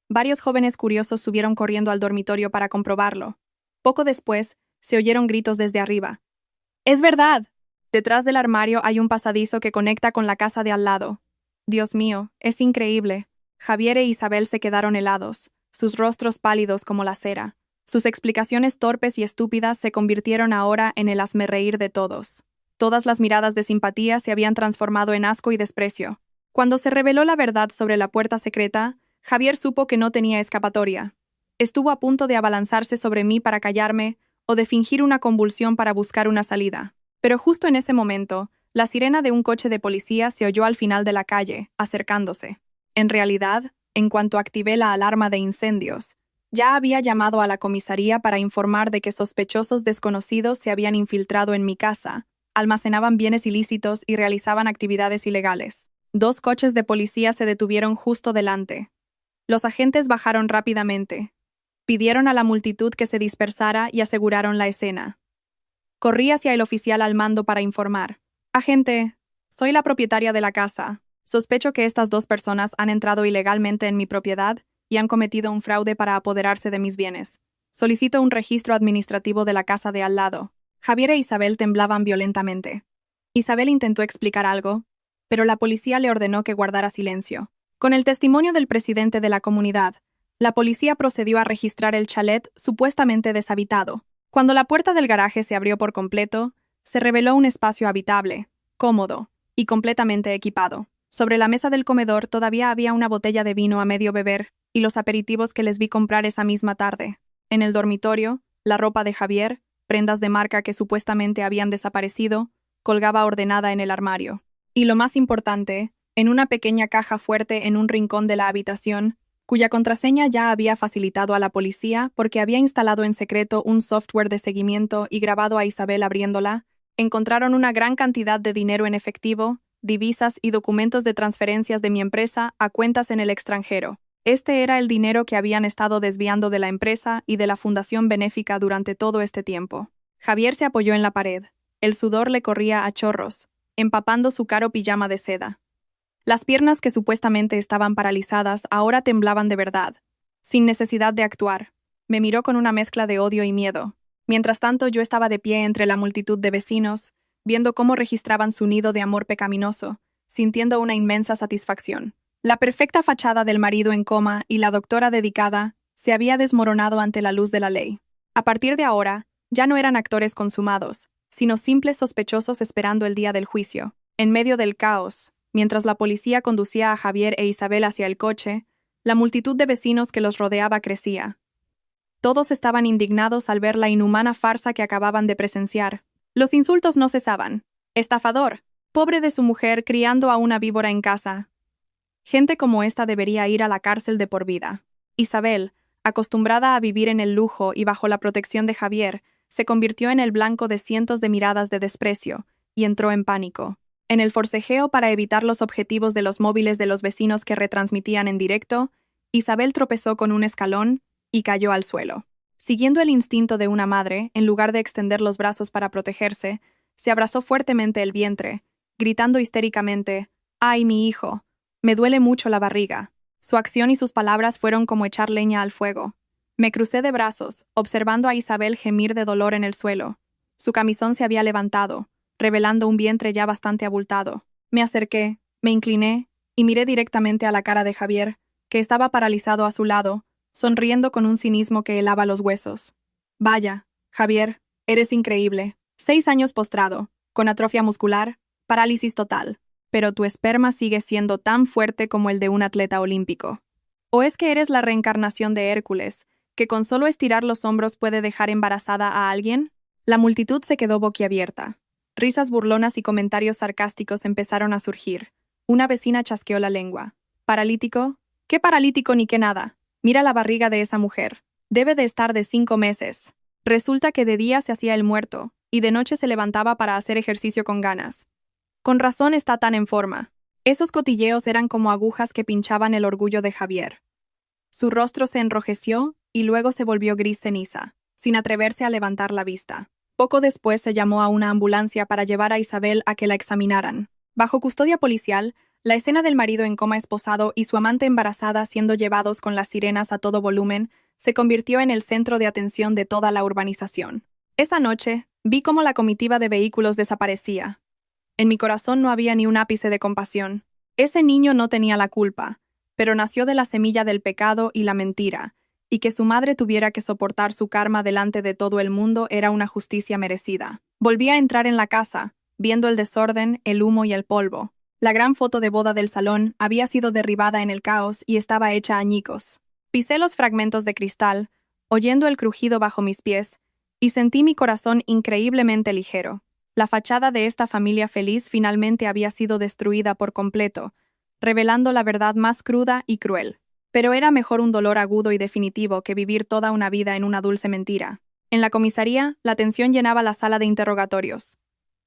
Varios jóvenes curiosos subieron corriendo al dormitorio para comprobarlo. Poco después, se oyeron gritos desde arriba. ¡Es verdad! Detrás del armario hay un pasadizo que conecta con la casa de al lado. Dios mío, es increíble. Javier e Isabel se quedaron helados, sus rostros pálidos como la cera. Sus explicaciones torpes y estúpidas se convirtieron ahora en el hazmerreír de todos. Todas las miradas de simpatía se habían transformado en asco y desprecio. Cuando se reveló la verdad sobre la puerta secreta, Javier supo que no tenía escapatoria. Estuvo a punto de abalanzarse sobre mí para callarme o de fingir una convulsión para buscar una salida. Pero justo en ese momento, la sirena de un coche de policía se oyó al final de la calle, acercándose. En realidad, en cuanto activé la alarma de incendios, ya había llamado a la comisaría para informar de que sospechosos desconocidos se habían infiltrado en mi casa, almacenaban bienes ilícitos y realizaban actividades ilegales. 2 coches de policía se detuvieron justo delante. Los agentes bajaron rápidamente. Pidieron a la multitud que se dispersara y aseguraron la escena. Corrí hacia el oficial al mando para informar. Agente, soy la propietaria de la casa. Sospecho que estas 2 personas han entrado ilegalmente en mi propiedad y han cometido un fraude para apoderarse de mis bienes. Solicito un registro administrativo de la casa de al lado. Javier e Isabel temblaban violentamente. Isabel intentó explicar algo, pero la policía le ordenó que guardara silencio. Con el testimonio del presidente de la comunidad, la policía procedió a registrar el chalet supuestamente deshabitado. Cuando la puerta del garaje se abrió por completo, se reveló un espacio habitable, cómodo y completamente equipado. Sobre la mesa del comedor todavía había una botella de vino a medio beber y los aperitivos que les vi comprar esa misma tarde. En el dormitorio, la ropa de Javier, prendas de marca que supuestamente habían desaparecido, colgaba ordenada en el armario. Y lo más importante, en una pequeña caja fuerte en un rincón de la habitación, cuya contraseña ya había facilitado a la policía porque había instalado en secreto un software de seguimiento y grabado a Isabel abriéndola, encontraron una gran cantidad de dinero en efectivo, divisas y documentos de transferencias de mi empresa a cuentas en el extranjero. Este era el dinero que habían estado desviando de la empresa y de la fundación benéfica durante todo este tiempo. Javier se apoyó en la pared. El sudor le corría a chorros, empapando su caro pijama de seda. Las piernas que supuestamente estaban paralizadas ahora temblaban de verdad, sin necesidad de actuar. Me miró con una mezcla de odio y miedo. Mientras tanto, yo estaba de pie entre la multitud de vecinos, viendo cómo registraban su nido de amor pecaminoso, sintiendo una inmensa satisfacción. La perfecta fachada del marido en coma y la doctora dedicada se había desmoronado ante la luz de la ley. A partir de ahora, ya no eran actores consumados, sino simples sospechosos esperando el día del juicio. En medio del caos, mientras la policía conducía a Javier e Isabel hacia el coche, la multitud de vecinos que los rodeaba crecía. Todos estaban indignados al ver la inhumana farsa que acababan de presenciar. Los insultos no cesaban. Estafador, pobre de su mujer criando a una víbora en casa. Gente como esta debería ir a la cárcel de por vida. Isabel, acostumbrada a vivir en el lujo y bajo la protección de Javier, se convirtió en el blanco de cientos de miradas de desprecio y entró en pánico. En el forcejeo para evitar los objetivos de los móviles de los vecinos que retransmitían en directo, Isabel tropezó con un escalón y cayó al suelo. Siguiendo el instinto de una madre, en lugar de extender los brazos para protegerse, se abrazó fuertemente el vientre, gritando histéricamente: «¡Ay, mi hijo! Me duele mucho la barriga». Su acción y sus palabras fueron como echar leña al fuego. Me crucé de brazos, observando a Isabel gemir de dolor en el suelo. Su camisón se había levantado, revelando un vientre ya bastante abultado. Me acerqué, me incliné y miré directamente a la cara de Javier, que estaba paralizado a su lado, sonriendo con un cinismo que helaba los huesos. «Vaya, Javier, eres increíble. 6 años postrado, con atrofia muscular, parálisis total. Pero tu esperma sigue siendo tan fuerte como el de un atleta olímpico. ¿O es que eres la reencarnación de Hércules, que con solo estirar los hombros puede dejar embarazada a alguien?» La multitud se quedó boquiabierta. Risas burlonas y comentarios sarcásticos empezaron a surgir. Una vecina chasqueó la lengua. «¿Paralítico? ¿Qué paralítico ni qué nada? Mira la barriga de esa mujer. Debe de estar de 5 meses. Resulta que de día se hacía el muerto, y de noche se levantaba para hacer ejercicio con ganas. Con razón está tan en forma». Esos cotilleos eran como agujas que pinchaban el orgullo de Javier. Su rostro se enrojeció y luego se volvió gris ceniza, sin atreverse a levantar la vista. Poco después se llamó a una ambulancia para llevar a Isabel a que la examinaran. Bajo custodia policial, la escena del marido en coma esposado y su amante embarazada siendo llevados con las sirenas a todo volumen se convirtió en el centro de atención de toda la urbanización. Esa noche, vi cómo la comitiva de vehículos desaparecía. En mi corazón no había ni un ápice de compasión. Ese niño no tenía la culpa, pero nació de la semilla del pecado y la mentira, y que su madre tuviera que soportar su karma delante de todo el mundo era una justicia merecida. Volví a entrar en la casa, viendo el desorden, el humo y el polvo. La gran foto de boda del salón había sido derribada en el caos y estaba hecha añicos. Pisé los fragmentos de cristal, oyendo el crujido bajo mis pies, y sentí mi corazón increíblemente ligero. La fachada de esta familia feliz finalmente había sido destruida por completo, revelando la verdad más cruda y cruel. Pero era mejor un dolor agudo y definitivo que vivir toda una vida en una dulce mentira. En la comisaría, la tensión llenaba la sala de interrogatorios.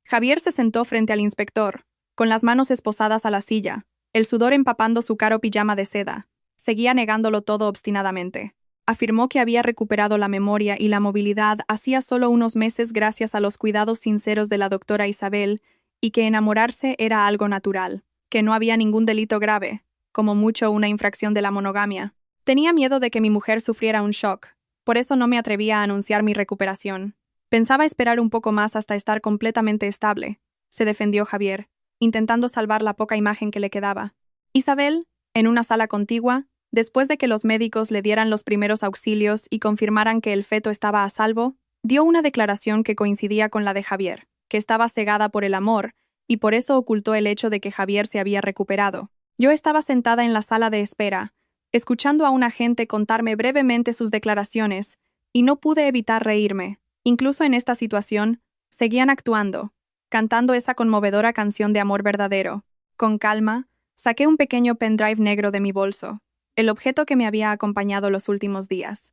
Javier se sentó frente al inspector, con las manos esposadas a la silla, el sudor empapando su caro pijama de seda. Seguía negándolo todo obstinadamente. Afirmó que había recuperado la memoria y la movilidad hacía solo unos meses gracias a los cuidados sinceros de la doctora Isabel y que enamorarse era algo natural, que no había ningún delito grave, como mucho una infracción de la monogamia. Tenía miedo de que mi mujer sufriera un shock, por eso no me atrevía a anunciar mi recuperación. Pensaba esperar un poco más hasta estar completamente estable, se defendió Javier, intentando salvar la poca imagen que le quedaba. Isabel, en una sala contigua, después de que los médicos le dieran los primeros auxilios y confirmaran que el feto estaba a salvo, dio una declaración que coincidía con la de Javier, que estaba cegada por el amor, y por eso ocultó el hecho de que Javier se había recuperado. Yo estaba sentada en la sala de espera, escuchando a un agente contarme brevemente sus declaraciones, y no pude evitar reírme. Incluso en esta situación, seguían actuando, cantando esa conmovedora canción de amor verdadero. Con calma, saqué un pequeño pendrive negro de mi bolso, el objeto que me había acompañado los últimos días.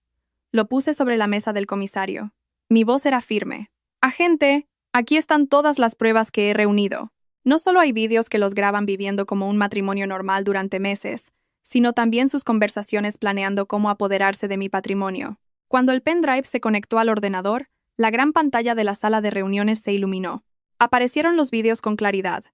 Lo puse sobre la mesa del comisario. Mi voz era firme. «Agente, aquí están todas las pruebas que he reunido. No solo hay vídeos que los graban viviendo como un matrimonio normal durante meses, sino también sus conversaciones planeando cómo apoderarse de mi patrimonio». Cuando el pendrive se conectó al ordenador, la gran pantalla de la sala de reuniones se iluminó. Aparecieron los vídeos con claridad.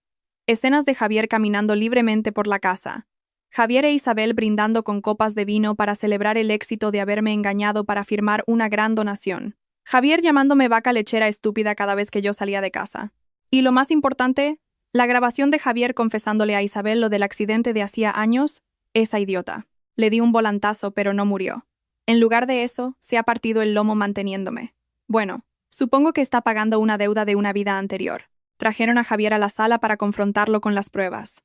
Escenas de Javier caminando libremente por la casa. Javier e Isabel brindando con copas de vino para celebrar el éxito de haberme engañado para firmar una gran donación. Javier llamándome vaca lechera estúpida cada vez que yo salía de casa. Y lo más importante, la grabación de Javier confesándole a Isabel lo del accidente de hacía años. Esa idiota. Le di un volantazo, pero no murió. En lugar de eso, se ha partido el lomo manteniéndome. Bueno, supongo que está pagando una deuda de una vida anterior. Trajeron a Javier a la sala para confrontarlo con las pruebas.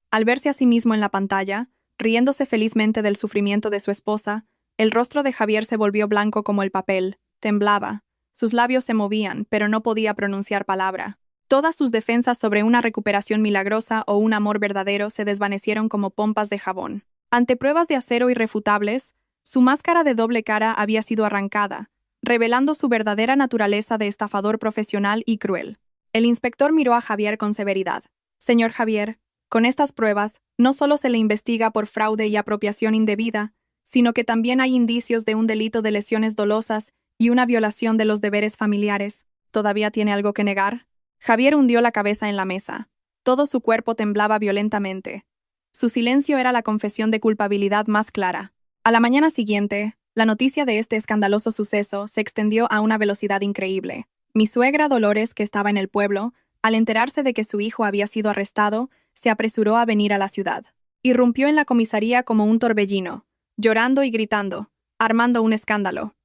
Al verse a sí mismo en la pantalla, riéndose felizmente del sufrimiento de su esposa, el rostro de Javier se volvió blanco como el papel, temblaba, sus labios se movían, pero no podía pronunciar palabra. Todas sus defensas sobre una recuperación milagrosa o un amor verdadero se desvanecieron como pompas de jabón. Ante pruebas de acero irrefutables, su máscara de doble cara había sido arrancada, revelando su verdadera naturaleza de estafador profesional y cruel. El inspector miró a Javier con severidad. «Señor Javier, con estas pruebas, no solo se le investiga por fraude y apropiación indebida, sino que también hay indicios de un delito de lesiones dolosas y una violación de los deberes familiares. ¿Todavía tiene algo que negar?» Javier hundió la cabeza en la mesa. Todo su cuerpo temblaba violentamente. Su silencio era la confesión de culpabilidad más clara. A la mañana siguiente, la noticia de este escandaloso suceso se extendió a una velocidad increíble. Mi suegra Dolores, que estaba en el pueblo, al enterarse de que su hijo había sido arrestado, se apresuró a venir a la ciudad. Irrumpió en la comisaría como un torbellino, llorando y gritando, armando un escándalo.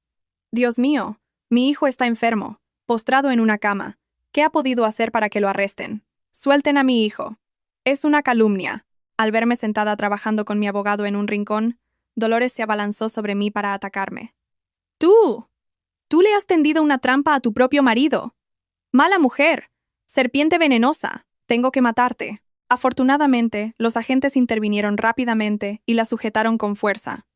«Dios mío, mi hijo está enfermo, postrado en una cama. ¿Qué ha podido hacer para que lo arresten? Suelten a mi hijo. Es una calumnia». Al verme sentada trabajando con mi abogado en un rincón, Dolores se abalanzó sobre mí para atacarme. «¡Tú! ¡Tú le has tendido una trampa a tu propio marido! ¡Mala mujer! ¡Serpiente venenosa! Tengo que matarte». Afortunadamente, los agentes intervinieron rápidamente y la sujetaron con fuerza.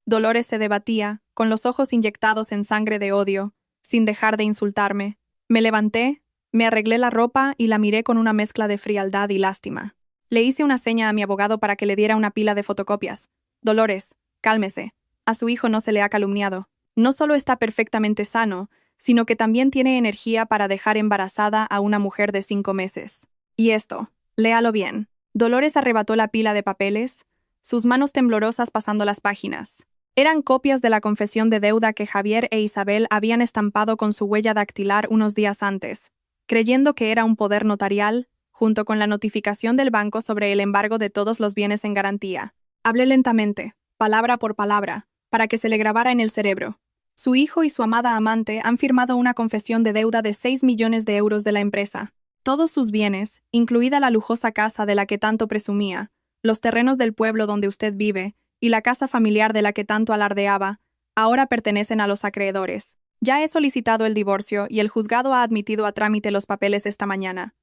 Dolores se debatía, con los ojos inyectados en sangre de odio, sin dejar de insultarme. Me levanté, me arreglé la ropa y la miré con una mezcla de frialdad y lástima. Le hice una seña a mi abogado para que le diera una pila de fotocopias. «Dolores, cálmese. A su hijo no se le ha calumniado. No solo está perfectamente sano, sino que también tiene energía para dejar embarazada a una mujer de 5 meses. Y esto, léalo bien». Dolores arrebató la pila de papeles, sus manos temblorosas pasando las páginas. Eran copias de la confesión de deuda que Javier e Isabel habían estampado con su huella dactilar unos días antes, creyendo que era un poder notarial, junto con la notificación del banco sobre el embargo de todos los bienes en garantía. Hablé lentamente, palabra por palabra, para que se le grabara en el cerebro. Su hijo y su amada amante han firmado una confesión de deuda de 6 millones de euros de la empresa. Todos sus bienes, incluida la lujosa casa de la que tanto presumía, los terrenos del pueblo donde usted vive y la casa familiar de la que tanto alardeaba, ahora pertenecen a los acreedores. Ya he solicitado el divorcio y el juzgado ha admitido a trámite los papeles esta mañana.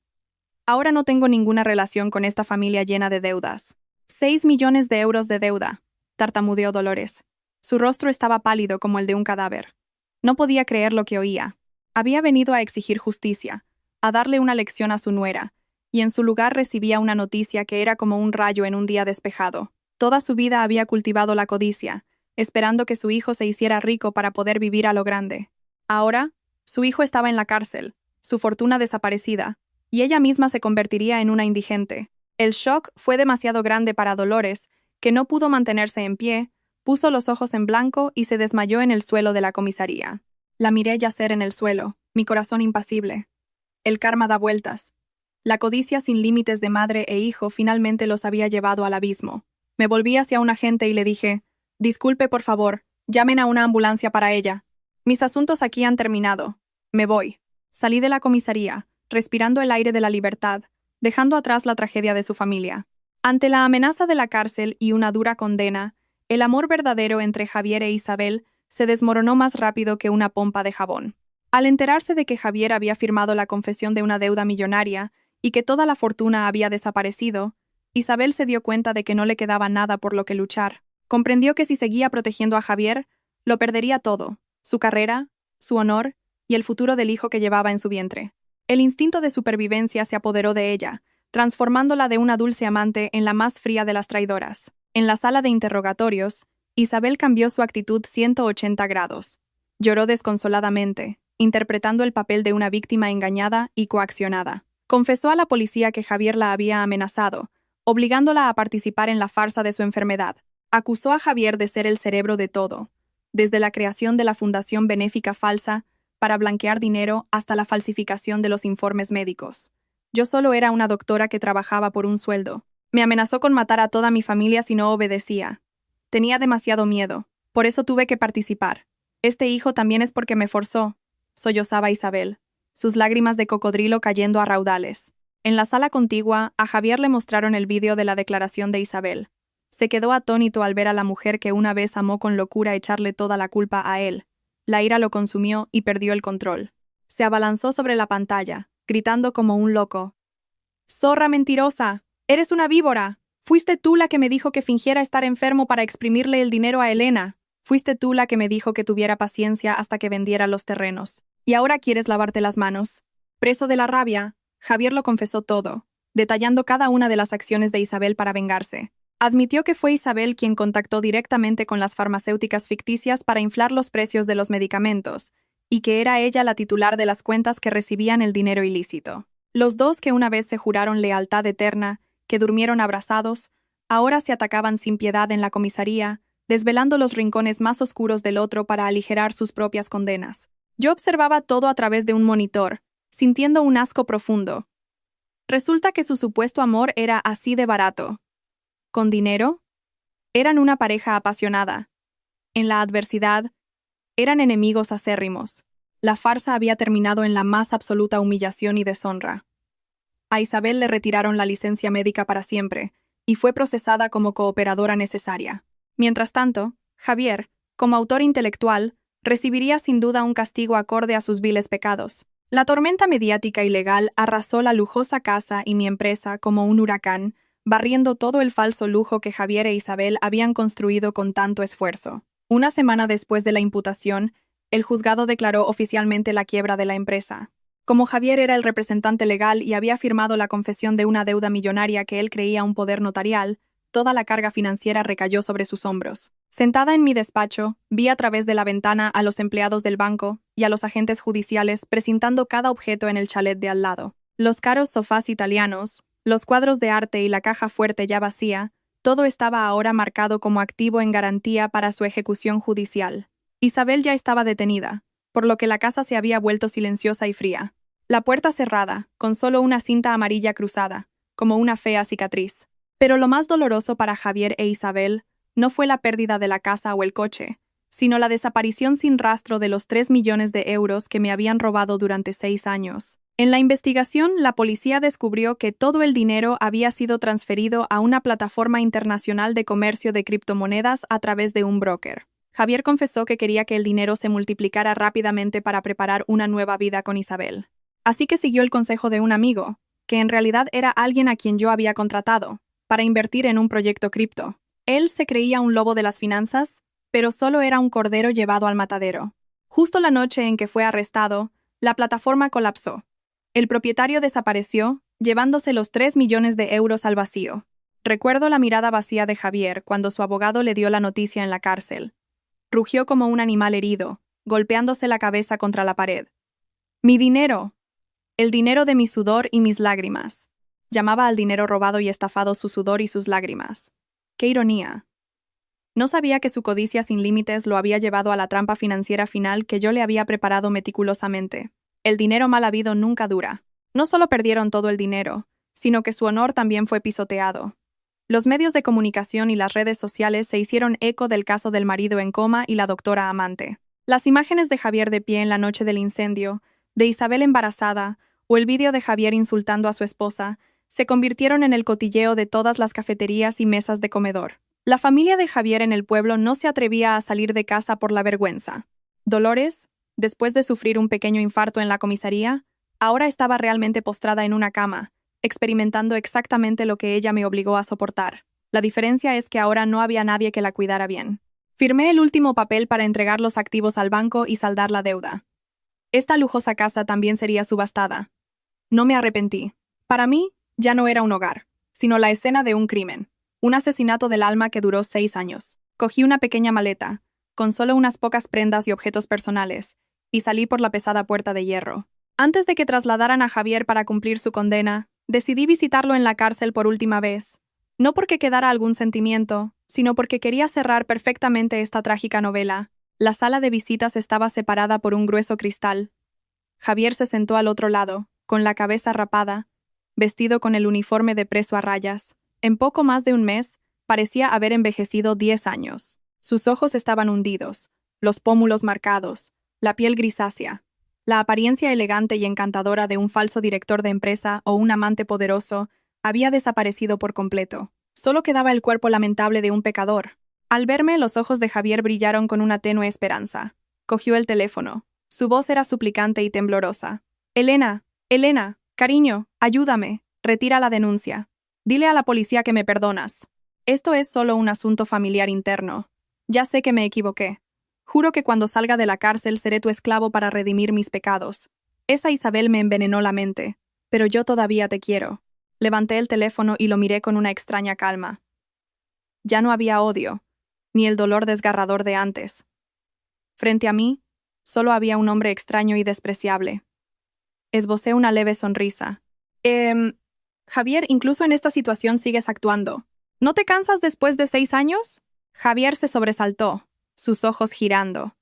Ahora no tengo ninguna relación con esta familia llena de deudas. 6 millones de euros de deuda, tartamudeó Dolores. Su rostro estaba pálido como el de un cadáver. No podía creer lo que oía. Había venido a exigir justicia, a darle una lección a su nuera, y en su lugar recibía una noticia que era como un rayo en un día despejado. Toda su vida había cultivado la codicia, esperando que su hijo se hiciera rico para poder vivir a lo grande. Ahora, su hijo estaba en la cárcel, su fortuna desaparecida, y ella misma se convertiría en una indigente. El shock fue demasiado grande para Dolores, que no pudo mantenerse en pie, puso los ojos en blanco y se desmayó en el suelo de la comisaría. La miré yacer en el suelo, mi corazón impasible. El karma da vueltas. La codicia sin límites de madre e hijo finalmente los había llevado al abismo. Me volví hacia un agente y le dije: «Disculpe, por favor, llamen a una ambulancia para ella. Mis asuntos aquí han terminado. Me voy». Salí de la comisaría, respirando el aire de la libertad, dejando atrás la tragedia de su familia. Ante la amenaza de la cárcel y una dura condena, el amor verdadero entre Javier e Isabel se desmoronó más rápido que una pompa de jabón. Al enterarse de que Javier había firmado la confesión de una deuda millonaria y que toda la fortuna había desaparecido, Isabel se dio cuenta de que no le quedaba nada por lo que luchar. Comprendió que si seguía protegiendo a Javier, lo perdería todo: su carrera, su honor y el futuro del hijo que llevaba en su vientre. El instinto de supervivencia se apoderó de ella, transformándola de una dulce amante en la más fría de las traidoras. En la sala de interrogatorios, Isabel cambió su actitud 180 grados. Lloró desconsoladamente, interpretando el papel de una víctima engañada y coaccionada. Confesó a la policía que Javier la había amenazado, obligándola a participar en la farsa de su enfermedad. Acusó a Javier de ser el cerebro de todo, desde la creación de la fundación benéfica falsa para blanquear dinero hasta la falsificación de los informes médicos. Yo solo era una doctora que trabajaba por un sueldo. Me amenazó con matar a toda mi familia si no obedecía. Tenía demasiado miedo, por eso tuve que participar. Este hijo también es porque me forzó, sollozaba Isabel, sus lágrimas de cocodrilo cayendo a raudales. En la sala contigua, a Javier le mostraron el vídeo de la declaración de Isabel. Se quedó atónito al ver a la mujer que una vez amó con locura echarle toda la culpa a él. La ira lo consumió y perdió el control. Se abalanzó sobre la pantalla, gritando como un loco: «¡Zorra mentirosa! ¡Eres una víbora! Fuiste tú la que me dijo que fingiera estar enfermo para exprimirle el dinero a Elena. Fuiste tú la que me dijo que tuviera paciencia hasta que vendiera los terrenos. Y ahora quieres lavarte las manos». Preso de la rabia, Javier lo confesó todo, detallando cada una de las acciones de Isabel para vengarse. Admitió que fue Isabel quien contactó directamente con las farmacéuticas ficticias para inflar los precios de los medicamentos, y que era ella la titular de las cuentas que recibían el dinero ilícito. Los dos, que una vez se juraron lealtad eterna, que durmieron abrazados, ahora se atacaban sin piedad en la comisaría, desvelando los rincones más oscuros del otro para aligerar sus propias condenas. Yo observaba todo a través de un monitor, sintiendo un asco profundo. Resulta que su supuesto amor era así de barato. ¿Con dinero? Eran una pareja apasionada. En la adversidad, eran enemigos acérrimos. La farsa había terminado en la más absoluta humillación y deshonra. A Isabel le retiraron la licencia médica para siempre, y fue procesada como cooperadora necesaria. Mientras tanto, Javier, como autor intelectual, recibiría sin duda un castigo acorde a sus viles pecados. La tormenta mediática y legal arrasó la lujosa casa y mi empresa como un huracán, barriendo todo el falso lujo que Javier e Isabel habían construido con tanto esfuerzo. Una semana después de la imputación, el juzgado declaró oficialmente la quiebra de la empresa. Como Javier era el representante legal y había firmado la confesión de una deuda millonaria que él creía un poder notarial, toda la carga financiera recayó sobre sus hombros. Sentada en mi despacho, vi a través de la ventana a los empleados del banco y a los agentes judiciales presentando cada objeto en el chalet de al lado. Los caros sofás italianos, los cuadros de arte y la caja fuerte ya vacía, todo estaba ahora marcado como activo en garantía para su ejecución judicial. Isabel ya estaba detenida, por lo que la casa se había vuelto silenciosa y fría. La puerta cerrada, con solo una cinta amarilla cruzada, como una fea cicatriz. Pero lo más doloroso para Javier e Isabel no fue la pérdida de la casa o el coche, sino la desaparición sin rastro de los 3 millones de euros que me habían robado durante 6 años. En la investigación, la policía descubrió que todo el dinero había sido transferido a una plataforma internacional de comercio de criptomonedas a través de un broker. Javier confesó que quería que el dinero se multiplicara rápidamente para preparar una nueva vida con Isabel. Así que siguió el consejo de un amigo, que en realidad era alguien a quien yo había contratado, para invertir en un proyecto cripto. Él se creía un lobo de las finanzas, pero solo era un cordero llevado al matadero. Justo la noche en que fue arrestado, la plataforma colapsó. El propietario desapareció, llevándose los 3 millones de euros al vacío. Recuerdo la mirada vacía de Javier cuando su abogado le dio la noticia en la cárcel. Rugió como un animal herido, golpeándose la cabeza contra la pared. «¡Mi dinero! El dinero de mi sudor y mis lágrimas». Llamaba al dinero robado y estafado su sudor y sus lágrimas. ¡Qué ironía! No sabía que su codicia sin límites lo había llevado a la trampa financiera final que yo le había preparado meticulosamente. El dinero mal habido nunca dura. No solo perdieron todo el dinero, sino que su honor también fue pisoteado. Los medios de comunicación y las redes sociales se hicieron eco del caso del marido en coma y la doctora amante. Las imágenes de Javier de pie en la noche del incendio, de Isabel embarazada, o el vídeo de Javier insultando a su esposa, se convirtieron en el cotilleo de todas las cafeterías y mesas de comedor. La familia de Javier en el pueblo no se atrevía a salir de casa por la vergüenza. Dolores, después de sufrir un pequeño infarto en la comisaría, ahora estaba realmente postrada en una cama, experimentando exactamente lo que ella me obligó a soportar. La diferencia es que ahora no había nadie que la cuidara bien. Firmé el último papel para entregar los activos al banco y saldar la deuda. Esta lujosa casa también sería subastada. No me arrepentí. Para mí, ya no era un hogar, sino la escena de un crimen. Un asesinato del alma que duró 6 años. Cogí una pequeña maleta, con solo unas pocas prendas y objetos personales, y salí por la pesada puerta de hierro. Antes de que trasladaran a Javier para cumplir su condena, decidí visitarlo en la cárcel por última vez. No porque quedara algún sentimiento, sino porque quería cerrar perfectamente esta trágica novela. La sala de visitas estaba separada por un grueso cristal. Javier se sentó al otro lado, con la cabeza rapada, vestido con el uniforme de preso a rayas. En poco más de un mes, parecía haber envejecido 10 años. Sus ojos estaban hundidos, los pómulos marcados, la piel grisácea. La apariencia elegante y encantadora de un falso director de empresa o un amante poderoso había desaparecido por completo. Solo quedaba el cuerpo lamentable de un pecador. Al verme, los ojos de Javier brillaron con una tenue esperanza. Cogió el teléfono. Su voz era suplicante y temblorosa. Elena, Elena, cariño, ayúdame. Retira la denuncia. Dile a la policía que me perdonas. Esto es solo un asunto familiar interno. Ya sé que me equivoqué. Juro que cuando salga de la cárcel seré tu esclavo para redimir mis pecados. Esa Isabel me envenenó la mente, pero yo todavía te quiero. Levanté el teléfono y lo miré con una extraña calma. Ya no había odio, ni el dolor desgarrador de antes. Frente a mí, solo había un hombre extraño y despreciable. Esbocé una leve sonrisa. Javier, incluso en esta situación sigues actuando. ¿No te cansas después de 6 años? Javier se sobresaltó, sus ojos girando.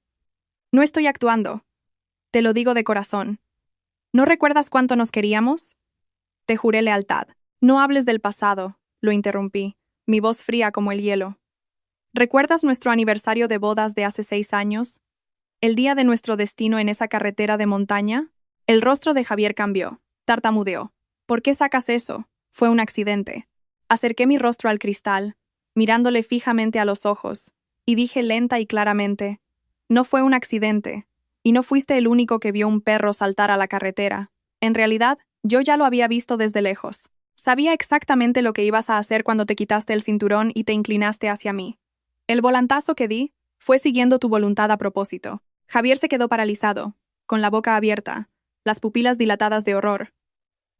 No estoy actuando. Te lo digo de corazón. ¿No recuerdas cuánto nos queríamos? Te juré lealtad. No hables del pasado, lo interrumpí, mi voz fría como el hielo. ¿Recuerdas nuestro aniversario de bodas de hace 6 años? ¿El día de nuestro destino en esa carretera de montaña? El rostro de Javier cambió. Tartamudeó. ¿Por qué sacas eso? Fue un accidente. Acerqué mi rostro al cristal, mirándole fijamente a los ojos, y dije lenta y claramente, no fue un accidente, y no fuiste el único que vio un perro saltar a la carretera. En realidad, yo ya lo había visto desde lejos. Sabía exactamente lo que ibas a hacer cuando te quitaste el cinturón y te inclinaste hacia mí. El volantazo que di fue siguiendo tu voluntad a propósito. Javier se quedó paralizado, con la boca abierta, las pupilas dilatadas de horror.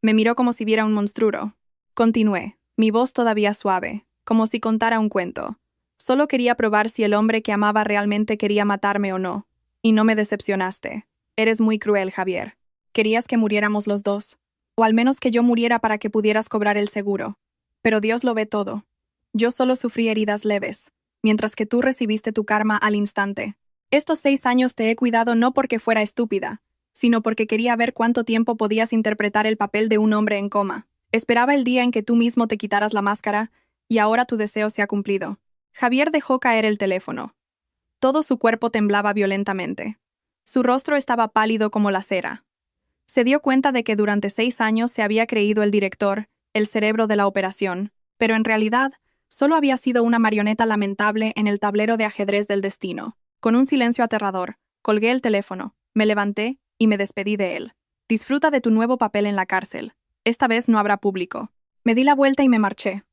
Me miró como si viera un monstruo. Continué, mi voz todavía suave, como si contara un cuento. Solo quería probar si el hombre que amaba realmente quería matarme o no. Y no me decepcionaste. Eres muy cruel, Javier. Querías que muriéramos los dos. O al menos que yo muriera para que pudieras cobrar el seguro. Pero Dios lo ve todo. Yo solo sufrí heridas leves, mientras que tú recibiste tu karma al instante. Estos 6 años te he cuidado no porque fuera estúpida, sino porque quería ver cuánto tiempo podías interpretar el papel de un hombre en coma. Esperaba el día en que tú mismo te quitaras la máscara, y ahora tu deseo se ha cumplido. Javier dejó caer el teléfono. Todo su cuerpo temblaba violentamente. Su rostro estaba pálido como la cera. Se dio cuenta de que durante 6 años se había creído el director, el cerebro de la operación, pero en realidad solo había sido una marioneta lamentable en el tablero de ajedrez del destino. Con un silencio aterrador, colgué el teléfono, me levanté y me despedí de él. Disfruta de tu nuevo papel en la cárcel. Esta vez no habrá público. Me di la vuelta y me marché.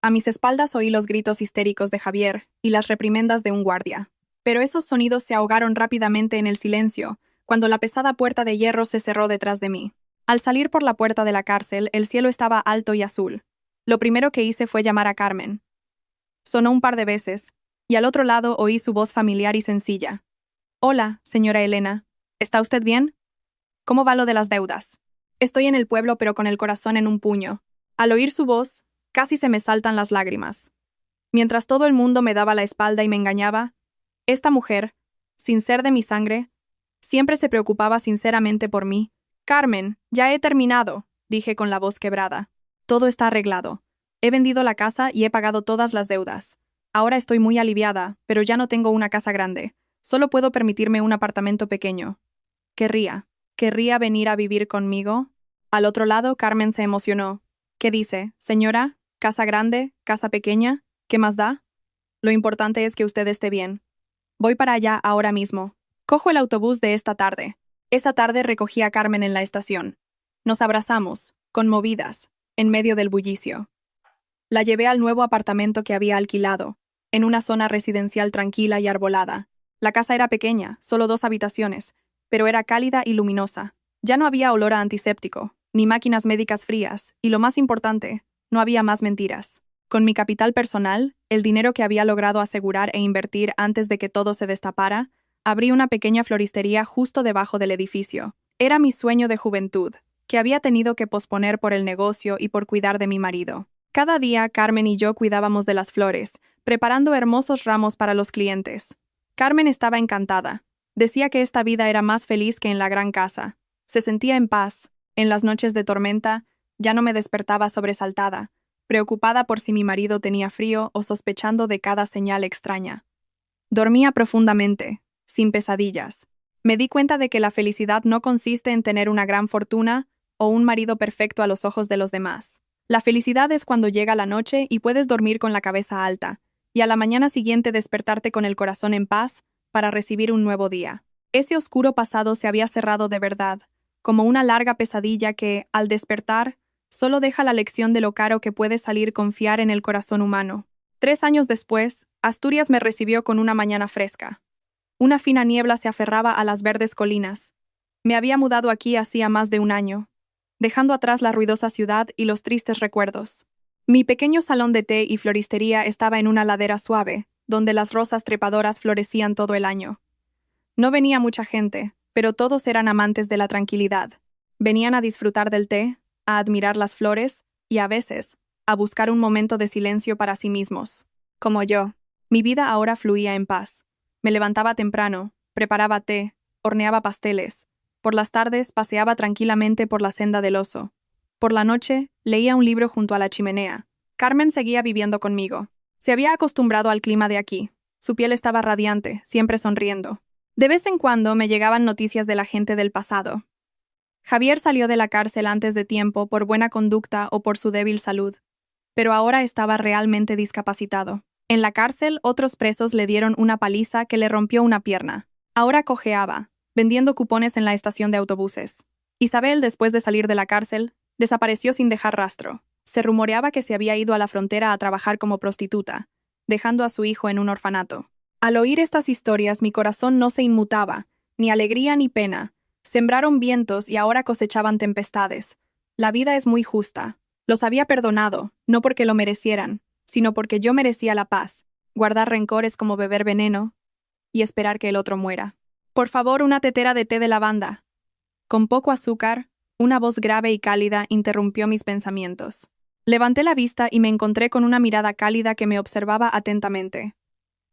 A mis espaldas oí los gritos histéricos de Javier y las reprimendas de un guardia. Pero esos sonidos se ahogaron rápidamente en el silencio, cuando la pesada puerta de hierro se cerró detrás de mí. Al salir por la puerta de la cárcel, el cielo estaba alto y azul. Lo primero que hice fue llamar a Carmen. Sonó un par de veces, y al otro lado oí su voz familiar y sencilla. Hola, señora Elena. ¿Está usted bien? ¿Cómo va lo de las deudas? Estoy en el pueblo pero con el corazón en un puño. Al oír su voz, casi se me saltan las lágrimas. Mientras todo el mundo me daba la espalda y me engañaba, esta mujer, sin ser de mi sangre, siempre se preocupaba sinceramente por mí. Carmen, ya he terminado, dije con la voz quebrada. Todo está arreglado. He vendido la casa y he pagado todas las deudas. Ahora estoy muy aliviada, pero ya no tengo una casa grande. Solo puedo permitirme un apartamento pequeño. ¿Querría venir a vivir conmigo? Al otro lado, Carmen se emocionó. ¿Qué dice, señora? ¿Casa grande? ¿Casa pequeña? ¿Qué más da? Lo importante es que usted esté bien. Voy para allá ahora mismo. Cojo el autobús de esta tarde. Esa tarde recogí a Carmen en la estación. Nos abrazamos, conmovidas, en medio del bullicio. La llevé al nuevo apartamento que había alquilado, en una zona residencial tranquila y arbolada. La casa era pequeña, solo 2 habitaciones, pero era cálida y luminosa. Ya no había olor a antiséptico, ni máquinas médicas frías, y lo más importante, no había más mentiras. Con mi capital personal, el dinero que había logrado asegurar e invertir antes de que todo se destapara, abrí una pequeña floristería justo debajo del edificio. Era mi sueño de juventud, que había tenido que posponer por el negocio y por cuidar de mi marido. Cada día, Carmen y yo cuidábamos de las flores, preparando hermosos ramos para los clientes. Carmen estaba encantada. Decía que esta vida era más feliz que en la gran casa. Se sentía en paz. En las noches de tormenta, ya no me despertaba sobresaltada, preocupada por si mi marido tenía frío o sospechando de cada señal extraña. Dormía profundamente, sin pesadillas. Me di cuenta de que la felicidad no consiste en tener una gran fortuna o un marido perfecto a los ojos de los demás. La felicidad es cuando llega la noche y puedes dormir con la cabeza alta, y a la mañana siguiente despertarte con el corazón en paz para recibir un nuevo día. Ese oscuro pasado se había cerrado de verdad, como una larga pesadilla que, al despertar, solo deja la lección de lo caro que puede salir confiar en el corazón humano. 3 años después, Asturias me recibió con una mañana fresca. Una fina niebla se aferraba a las verdes colinas. Me había mudado aquí hacía más de un año, dejando atrás la ruidosa ciudad y los tristes recuerdos. Mi pequeño salón de té y floristería estaba en una ladera suave, donde las rosas trepadoras florecían todo el año. No venía mucha gente, pero todos eran amantes de la tranquilidad. Venían a disfrutar del té, a admirar las flores y, a veces, a buscar un momento de silencio para sí mismos. Como yo, mi vida ahora fluía en paz. Me levantaba temprano, preparaba té, horneaba pasteles. Por las tardes paseaba tranquilamente por la senda del oso. Por la noche leía un libro junto a la chimenea. Carmen seguía viviendo conmigo. Se había acostumbrado al clima de aquí. Su piel estaba radiante, siempre sonriendo. De vez en cuando me llegaban noticias de la gente del pasado. Javier salió de la cárcel antes de tiempo por buena conducta o por su débil salud, pero ahora estaba realmente discapacitado. En la cárcel, otros presos le dieron una paliza que le rompió una pierna. Ahora cojeaba, vendiendo cupones en la estación de autobuses. Isabel, después de salir de la cárcel, desapareció sin dejar rastro. Se rumoreaba que se había ido a la frontera a trabajar como prostituta, dejando a su hijo en un orfanato. Al oír estas historias, mi corazón no se inmutaba, ni alegría ni pena. Sembraron vientos y ahora cosechaban tempestades. La vida es muy justa. Los había perdonado, no porque lo merecieran, sino porque yo merecía la paz. Guardar rencores como beber veneno y esperar que el otro muera. Por favor, una tetera de té de lavanda. Con poco azúcar, una voz grave y cálida interrumpió mis pensamientos. Levanté la vista y me encontré con una mirada cálida que me observaba atentamente.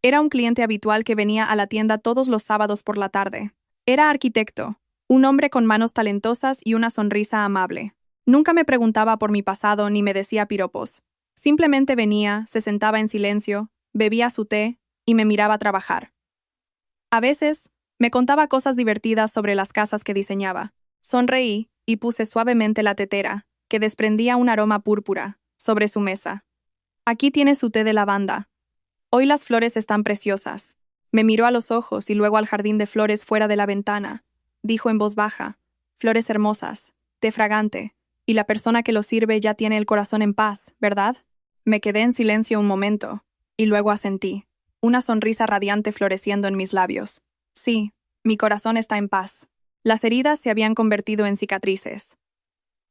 Era un cliente habitual que venía a la tienda todos los sábados por la tarde. Era arquitecto, un hombre con manos talentosas y una sonrisa amable. Nunca me preguntaba por mi pasado ni me decía piropos. Simplemente venía, se sentaba en silencio, bebía su té y me miraba trabajar. A veces, me contaba cosas divertidas sobre las casas que diseñaba. Sonreí y puse suavemente la tetera, que desprendía un aroma púrpura, sobre su mesa. Aquí tiene su té de lavanda. Hoy las flores están preciosas. Me miró a los ojos y luego al jardín de flores fuera de la ventana. Dijo en voz baja, flores hermosas, té fragante, y la persona que lo sirve ya tiene el corazón en paz, ¿verdad? Me quedé en silencio un momento, y luego asentí, una sonrisa radiante floreciendo en mis labios. Sí, mi corazón está en paz. Las heridas se habían convertido en cicatrices.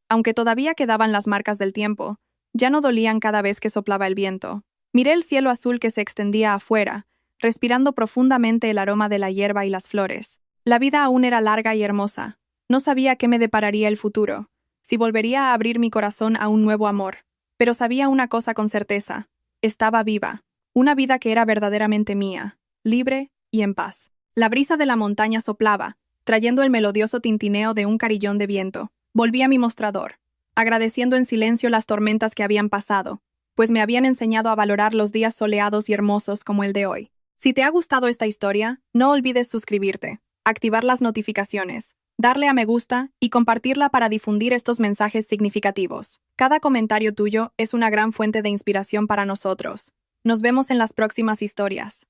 Aunque todavía quedaban las marcas del tiempo, ya no dolían cada vez que soplaba el viento. Miré el cielo azul que se extendía afuera, respirando profundamente el aroma de la hierba y las flores. La vida aún era larga y hermosa. No sabía qué me depararía el futuro, si volvería a abrir mi corazón a un nuevo amor. Pero sabía una cosa con certeza. Estaba viva. Una vida que era verdaderamente mía, libre y en paz. La brisa de la montaña soplaba, trayendo el melodioso tintineo de un carillón de viento. Volví a mi mostrador, agradeciendo en silencio las tormentas que habían pasado, pues me habían enseñado a valorar los días soleados y hermosos como el de hoy. Si te ha gustado esta historia, no olvides suscribirte, activar las notificaciones, darle a me gusta y compartirla para difundir estos mensajes significativos. Cada comentario tuyo es una gran fuente de inspiración para nosotros. Nos vemos en las próximas historias.